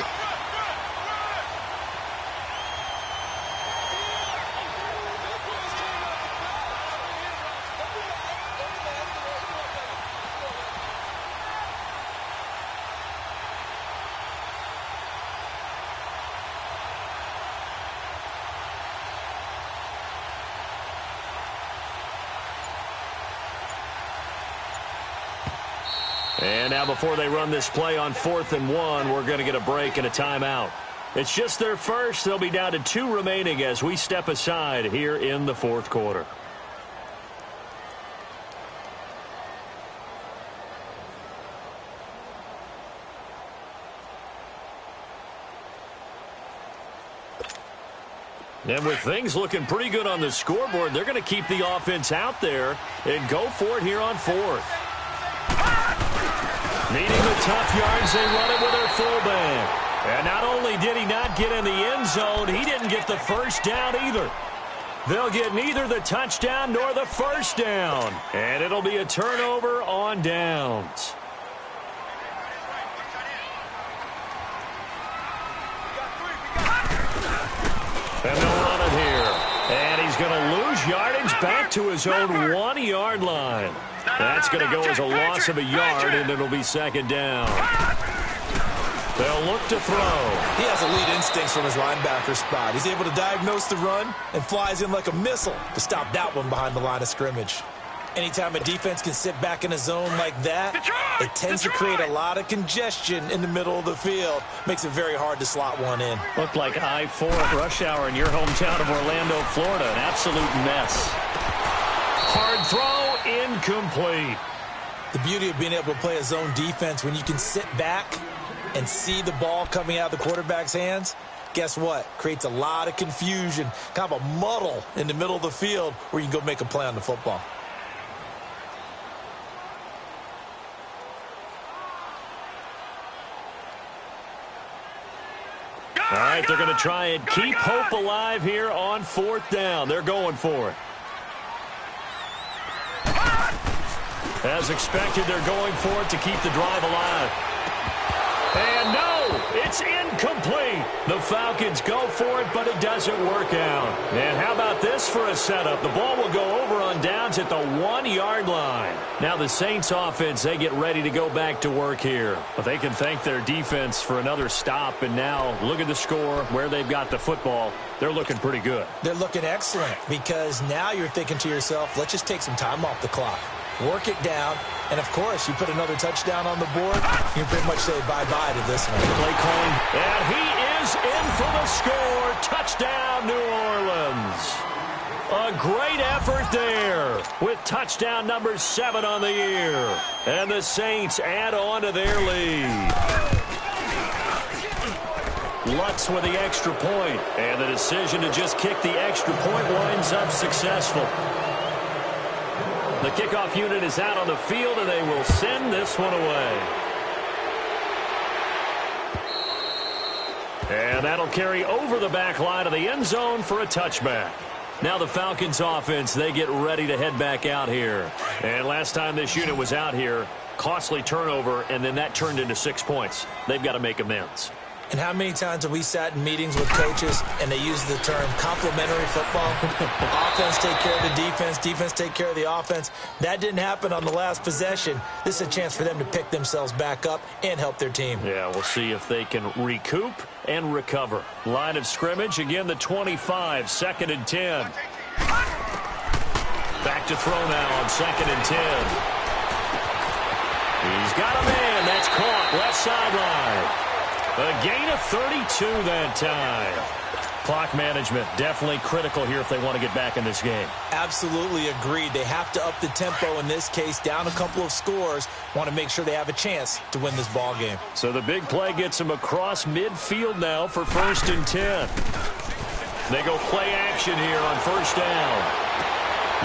And now before they run this play on 4th and 1, we're going to get a break and a timeout. It's just their first. They'll be down to 2 remaining as we step aside here in the 4th quarter. And with things looking pretty good on the scoreboard, they're going to keep the offense out there and go for it here on 4th. Needing the tough yards, they run it with their fullback. And not only did he not get in the end zone, he didn't get the first down either. They'll get neither the touchdown nor the first down. And it'll be a turnover on downs. And they'll run it here. And he's going to lose yardage back to his own 1-yard line. That's going to go as a loss of a yard, and it'll be 2nd down. They'll look to throw.
He has elite instincts from his linebacker spot. He's able to diagnose the run and flies in like a missile to stop that one behind the line of scrimmage. Anytime a defense can sit back in a zone like that, it tends to create a lot of congestion in the middle of the field. Makes it very hard to slot one in.
Looked like I-4 at rush hour in your hometown of Orlando, Florida. An absolute mess. Hard throw, incomplete.
The beauty of being able to play a zone defense when you can sit back and see the ball coming out of the quarterback's hands, guess what? Creates a lot of confusion, kind of a muddle in the middle of the field where you can go make a play on the football.
All right, they're going to try and keep hope alive here on 4th down. They're going for it. As expected, they're going for it to keep the drive alive. And no, it's incomplete. The Falcons go for it, but it doesn't work out. And how about this for a setup? The ball will go over on downs at the 1-yard line. Now the Saints offense, they get ready to go back to work here. But they can thank their defense for another stop. And now look at the score, where they've got the football. They're looking pretty good.
They're looking excellent because now you're thinking to yourself, let's just take some time off the clock. Work it down, and of course, you put another touchdown on the board, you pretty much say bye-bye to this one.
Play calling, and he is in for the score. Touchdown, New Orleans. A great effort there with touchdown number 7 on the year. And the Saints add on to their lead. Lutz with the extra point, and the decision to just kick the extra point winds up successful. The kickoff unit is out on the field, and they will send this one away. And that'll carry over the back line of the end zone for a touchback. Now the Falcons offense, they get ready to head back out here. And last time this unit was out here, costly turnover, and then that turned into 6 points. They've got to make amends.
And how many times have we sat in meetings with coaches and they use the term complementary football? Offense take care of the defense, defense take care of the offense. That didn't happen on the last possession. This is a chance for them to pick themselves back up and help their team.
Yeah, we'll see if they can recoup and recover. Line of scrimmage, again the 25, 2nd and 10. Back to throw now on 2nd and 10. He's got a man. That's caught left sideline. A gain of 32 that time. Clock management, definitely critical here if they want to get back in this game.
Absolutely agreed. They have to up the tempo in this case, down a couple of scores, want to make sure they have a chance to win this ball game.
So the big play gets them across midfield now for 1st and 10. They go play action here on 1st down.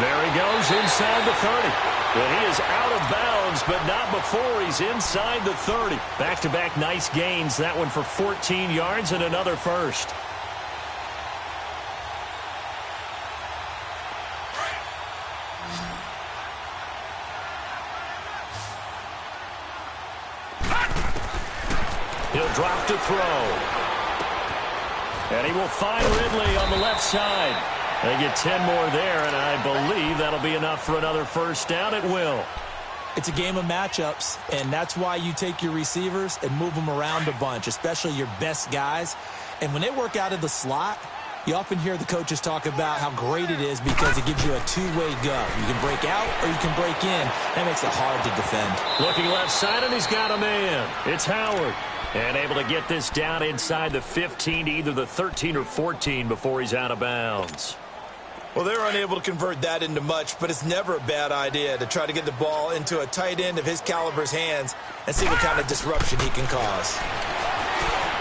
There he goes inside the 30. Well, he is out of bounds, but not before he's inside the 30. Back-to-back nice gains. That one for 14 yards and another first. He'll drop to throw. And he will find Ridley on the left side. They get 10 more there, and I believe that'll be enough for another 1st down. It will.
It's a game of matchups, and that's why you take your receivers and move them around a bunch, especially your best guys. And when they work out of the slot, you often hear the coaches talk about how great it is because it gives you a two-way go. You can break out or you can break in. That makes it hard to defend.
Looking left side, and he's got a man. It's Howard. And able to get this down inside the 15 to either the 13 or 14 before he's out of bounds.
Well, they're unable to convert that into much, but it's never a bad idea to try to get the ball into a tight end of his caliber's hands and see what kind of disruption he can cause.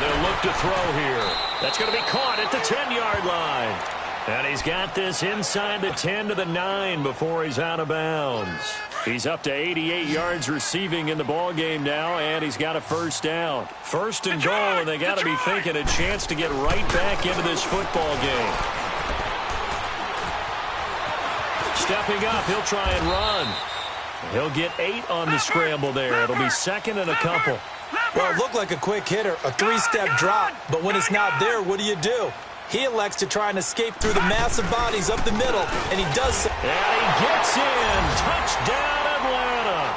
They'll look to throw here. That's going to be caught at the 10-yard line. And he's got this inside the 10 to the 9 before he's out of bounds. He's up to 88 yards receiving in the ball game now, and he's got a 1st down. 1st and goal, and they got to be thinking a chance to get right back into this football game. Stepping up, he'll try and run. He'll get 8 on the scramble there. It'll be 2nd and a couple.
Well, it looked like a quick hitter, a 3-step drop, but when it's not there, what do? He elects to try and escape through the massive bodies up the middle, and he does so.
And he gets in. Touchdown, Atlanta.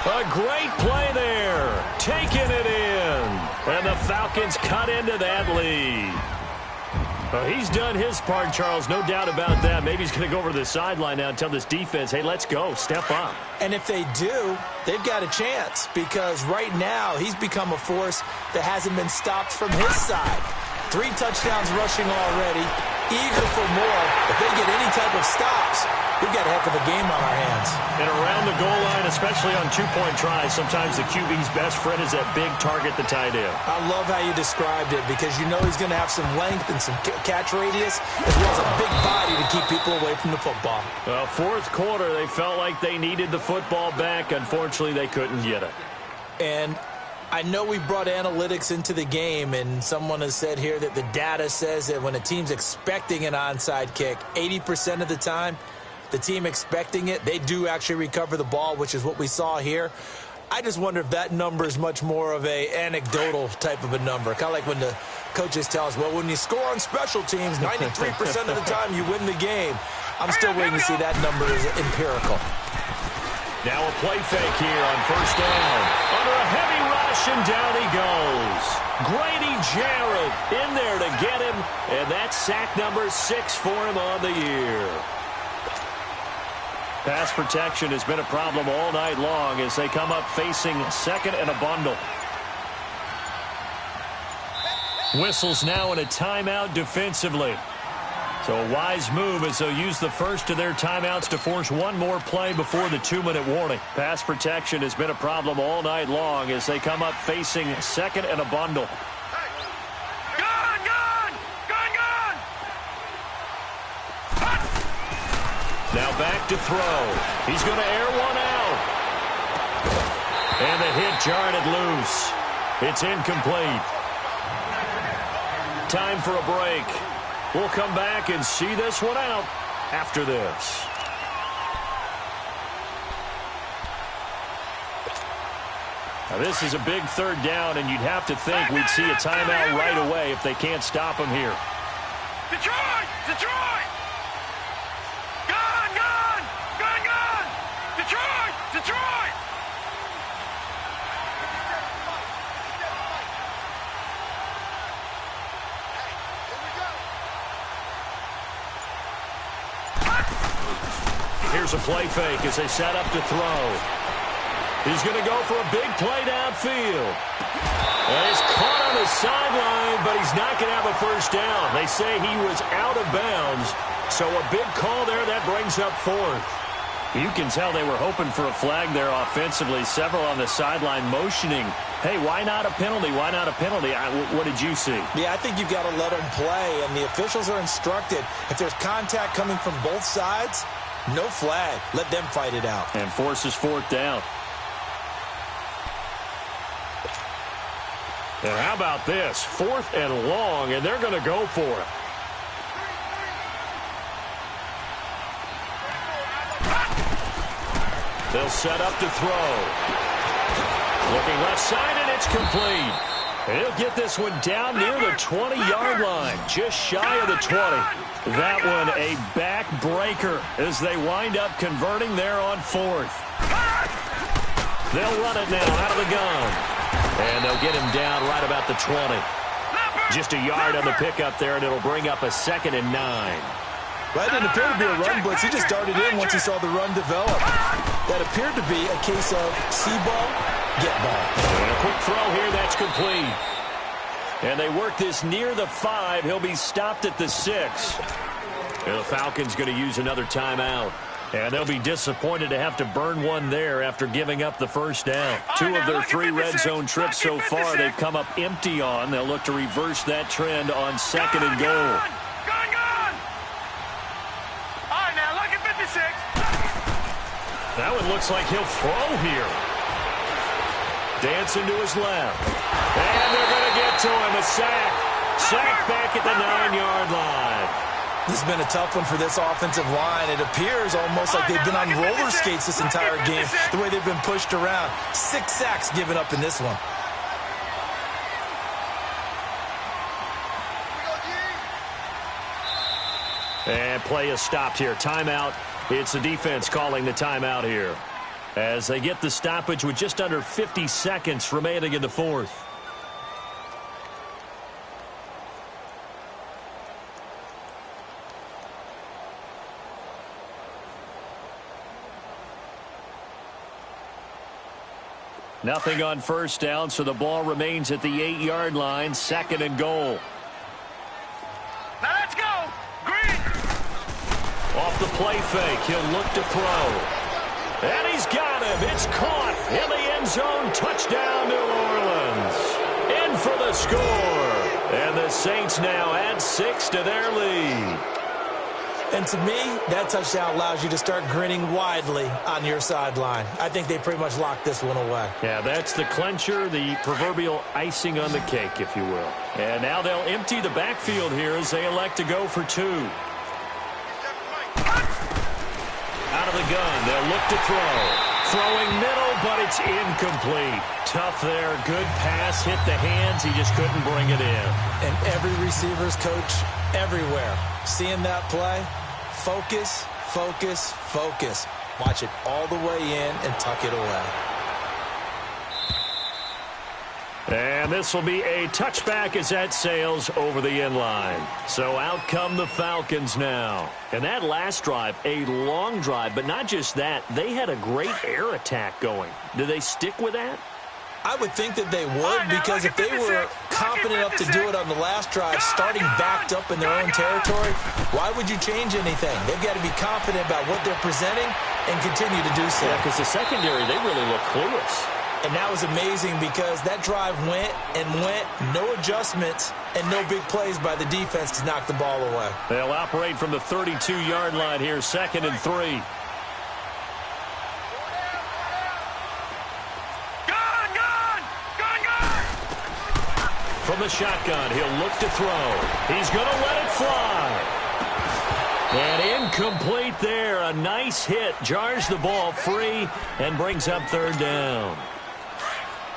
A great play there. Taking it in. And the Falcons cut into that lead. Well, he's done his part, Charles. No doubt about that. Maybe he's going to go over to the sideline now and tell this defense, hey, let's go. Step up.
And if they do, they've got a chance because right now he's become a force that hasn't been stopped from his side. 3 touchdowns rushing already, eager for more. If they get any type of stops, we've got a heck of a game on our hands.
And around the goal line, especially on 2-point tries, sometimes the QB's best friend is that big target, the tight end.
I love how you described it because you know he's going to have some length and some catch radius as well as a big body to keep people away from the football.
Well, 4th quarter, they felt like they needed the football back. Unfortunately, they couldn't get it.
And I know we brought analytics into the game, and someone has said here that the data says that when a team's expecting an onside kick, 80% of the time, the team expecting it, they do actually recover the ball, which is what we saw here. I just wonder if that number is much more of a anecdotal type of a number, kind of like when the coaches tell us, well, when you score on special teams, 93% of the time you win the game. I'm still waiting to see that number is empirical.
Now a play fake here on 1st down. Under a heavy rush, and down he goes. Grady Jarrett in there to get him, and that's sack number 6 for him on the year. Pass protection has been a problem all night long as they come up facing 2nd and a bundle. Whistles now in a timeout defensively. So a wise move as they'll use the first of their timeouts to force one more play before the 2-minute warning. Pass protection has been a problem all night long as they come up facing 2nd and a bundle. Now back to throw. He's going to air one out. And the hit jarred it loose. It's incomplete. Time for a break. We'll come back and see this one out after this. Now this is a big 3rd down, and you'd have to think we'd see a timeout right away if they can't stop him here.
Detroit! Detroit! Gone! Gone! Gone! Gone! Detroit! Detroit!
Here's a play fake as they set up to throw. He's going to go for a big play downfield. And he's caught on the sideline, but he's not going to have a first down. They say he was out of bounds, so a big call there. That brings up fourth. You can tell they were hoping for a flag there offensively. Several on the sideline motioning, hey, why not a penalty? Why not a penalty? What did you see?
Yeah, I think you've got to let them play, and the officials are instructed. If there's contact coming from both sides, no flag. Let them fight it out.
And forces fourth down. And how about this? 4th and long, and they're going to go for it. They'll set up to throw. Looking left side, and it's complete. He'll get this one down near the 20-yard line, just shy of the 20. That one a backbreaker as they wind up converting there on 4th. They'll run it now out of the gun. And they'll get him down right about the 20. Just a yard on the pickup there, and it'll bring up a 2nd and 9.
That didn't appear to be a run blitz. He just darted in once he saw the run develop. That appeared to be a case of see ball, get ball.
And a quick throw here, that's complete. And they work this near the 5. He'll be stopped at the 6. And the Falcons going to use another timeout. And they'll be disappointed to have to burn one there after giving up the first down. 2 of their 3 red zone trips so far they've come up empty on. They'll look to reverse that trend on 2nd and goal. That one looks like he'll throw here. Dancing to his left. And they're going to get to him. A sack. Sack back at the 9-yard line.
This has been a tough one for this offensive line. It appears almost like they've been on roller skates this entire game, the way they've been pushed around. 6 sacks given up in this one.
And play is stopped here. Timeout. It's the defense calling the timeout here as they get the stoppage with just under 50 seconds remaining in the 4th. Nothing on first down, so the ball remains at the 8-yard line, 2nd and goal.
Now let's go. Green.
Off the play fake, he'll look to throw. And he's got him. It's caught in the end zone. Touchdown, New Orleans. In for the score. And the Saints now add 6 to their lead.
And to me, that touchdown allows you to start grinning widely on your sideline. I think they pretty much locked this one away.
Yeah, that's the clincher, the proverbial icing on the cake, if you will. And now they'll empty the backfield here as they elect to go for 2. Out of the gun, they'll look to throw. Throwing middle, but it's incomplete. Tough there, good pass, hit the hands, he just couldn't bring it in.
And every receiver's coach everywhere, seeing that play, focus, focus, focus. Watch it all the way in and tuck it away.
And this will be a touchback as that sails over the end line. So out come the Falcons now. And that last drive, a long drive, but not just that. They had a great air attack going. Do they stick with that?
I would think that they would, because if they were confident enough to do it on the last drive, starting backed up in their own territory, why would you change anything? They've got to be confident about what they're presenting and continue to do so.
Yeah, because the secondary, they really look clueless.
And that was amazing because that drive went and went, no adjustments and no big plays by the defense to knock the ball away.
They'll operate from the 32-yard line here, 2nd and 3. From the shotgun, he'll look to throw. He's going to let it fly. And incomplete there. A nice hit. Jars the ball free and brings up 3rd down.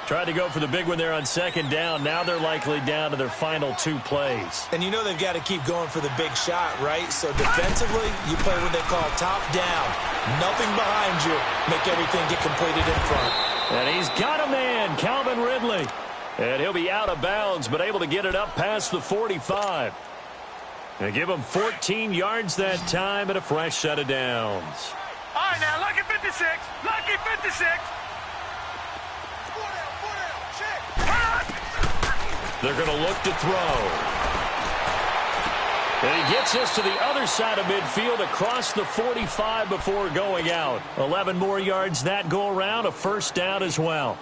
Tried to go for the big one there on 2nd down. Now they're likely down to their final 2 plays.
And you know they've got to keep going for the big shot, right? So defensively, you play what they call top down. Nothing behind you. Make everything get completed in front.
And he's got a man, Calvin Ridley. And he'll be out of bounds, but able to get it up past the 45. And give him 14 yards that time and a fresh set of downs.
All right, now, lucky 56. Lucky 56.
They're going to look to throw. And he gets us to the other side of midfield across the 45 before going out. 11 more yards that go around, a first down as well.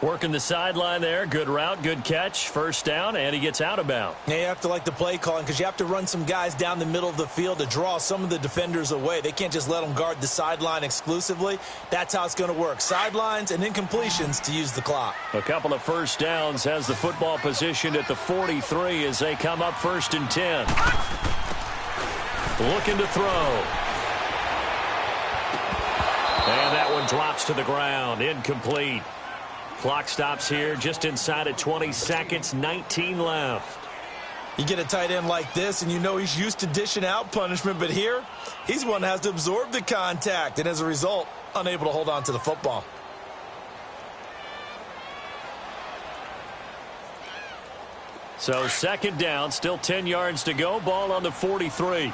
Working the sideline there. Good route, good catch. First down, and he gets out of bounds.
Yeah, you have to like the play calling because you have to run some guys down the middle of the field to draw some of the defenders away. They can't just let them guard the sideline exclusively. That's how it's going to work. Sidelines and incompletions to use the clock.
A couple of first downs has the football positioned at the 43 as they come up 1st and 10. Looking to throw. And that one drops to the ground. Incomplete. Clock stops here just inside of 20 seconds, 19 left.
You get a tight end like this, and you know he's used to dishing out punishment, but here, he's one that has to absorb the contact, and as a result, unable to hold on to the football.
So 2nd down, still 10 yards to go, ball on the 43.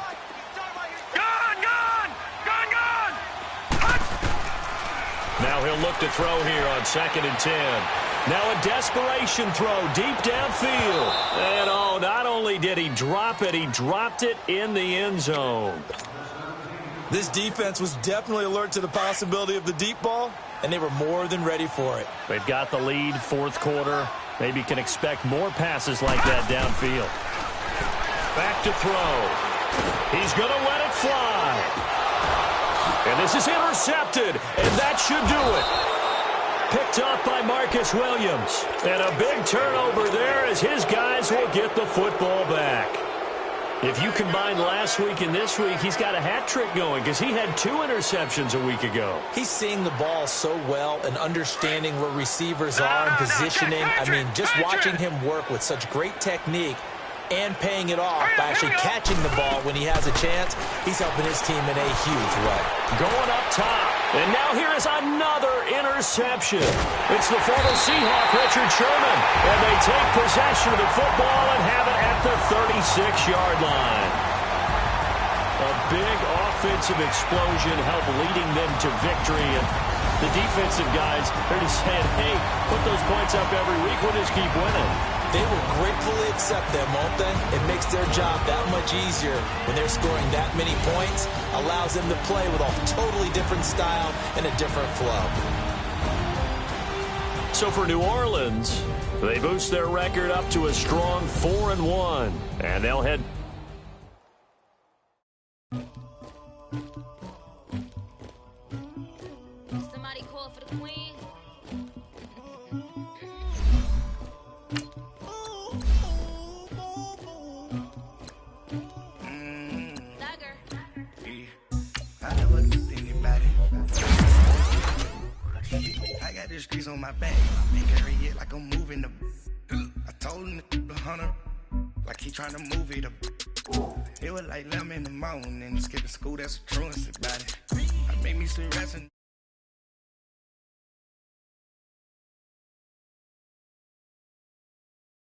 Now he'll look to throw here on 2nd and 10. Now a desperation throw deep downfield. And oh, not only did he drop it, he dropped it in the end zone.
This defense was definitely alert to the possibility of the deep ball, and they were more than ready for it.
They've got the lead, 4th quarter. Maybe can expect more passes like that downfield. Back to throw. He's going to let it fly. And this is intercepted, and that should do it. Picked up by Marcus Williams. And a big turnover there as his guys will get the football back. If you combine last week and this week, he's got a hat trick going because he had 2 interceptions a week ago.
He's seeing the ball so well and understanding where receivers are and positioning. I mean, just watching him work with such great technique and paying it off by actually catching the ball when he has a chance, he's helping his team in a huge way.
Going up top. And now here is another interception. It's the former Seahawk, Richard Sherman. And they take possession of the football and have it at the 36-yard line. A big offensive explosion helped leading them to victory. And the defensive guys, they're just saying, hey, put those points up every week. We'll just keep winning.
They will gratefully accept them, won't they? It makes their job that much easier when they're scoring that many points. Allows them to play with a totally different style and a different flow.
So for New Orleans, they boost their record up to a strong 4-1. And they'll head...
Somebody call for the queen.
I got the streets on my back. Carry it like I'm moving the. I told him to 100, like he trying to move it up. It was like 11 in the morning, skipping school, that's a truancy about it. I made me sleep resting.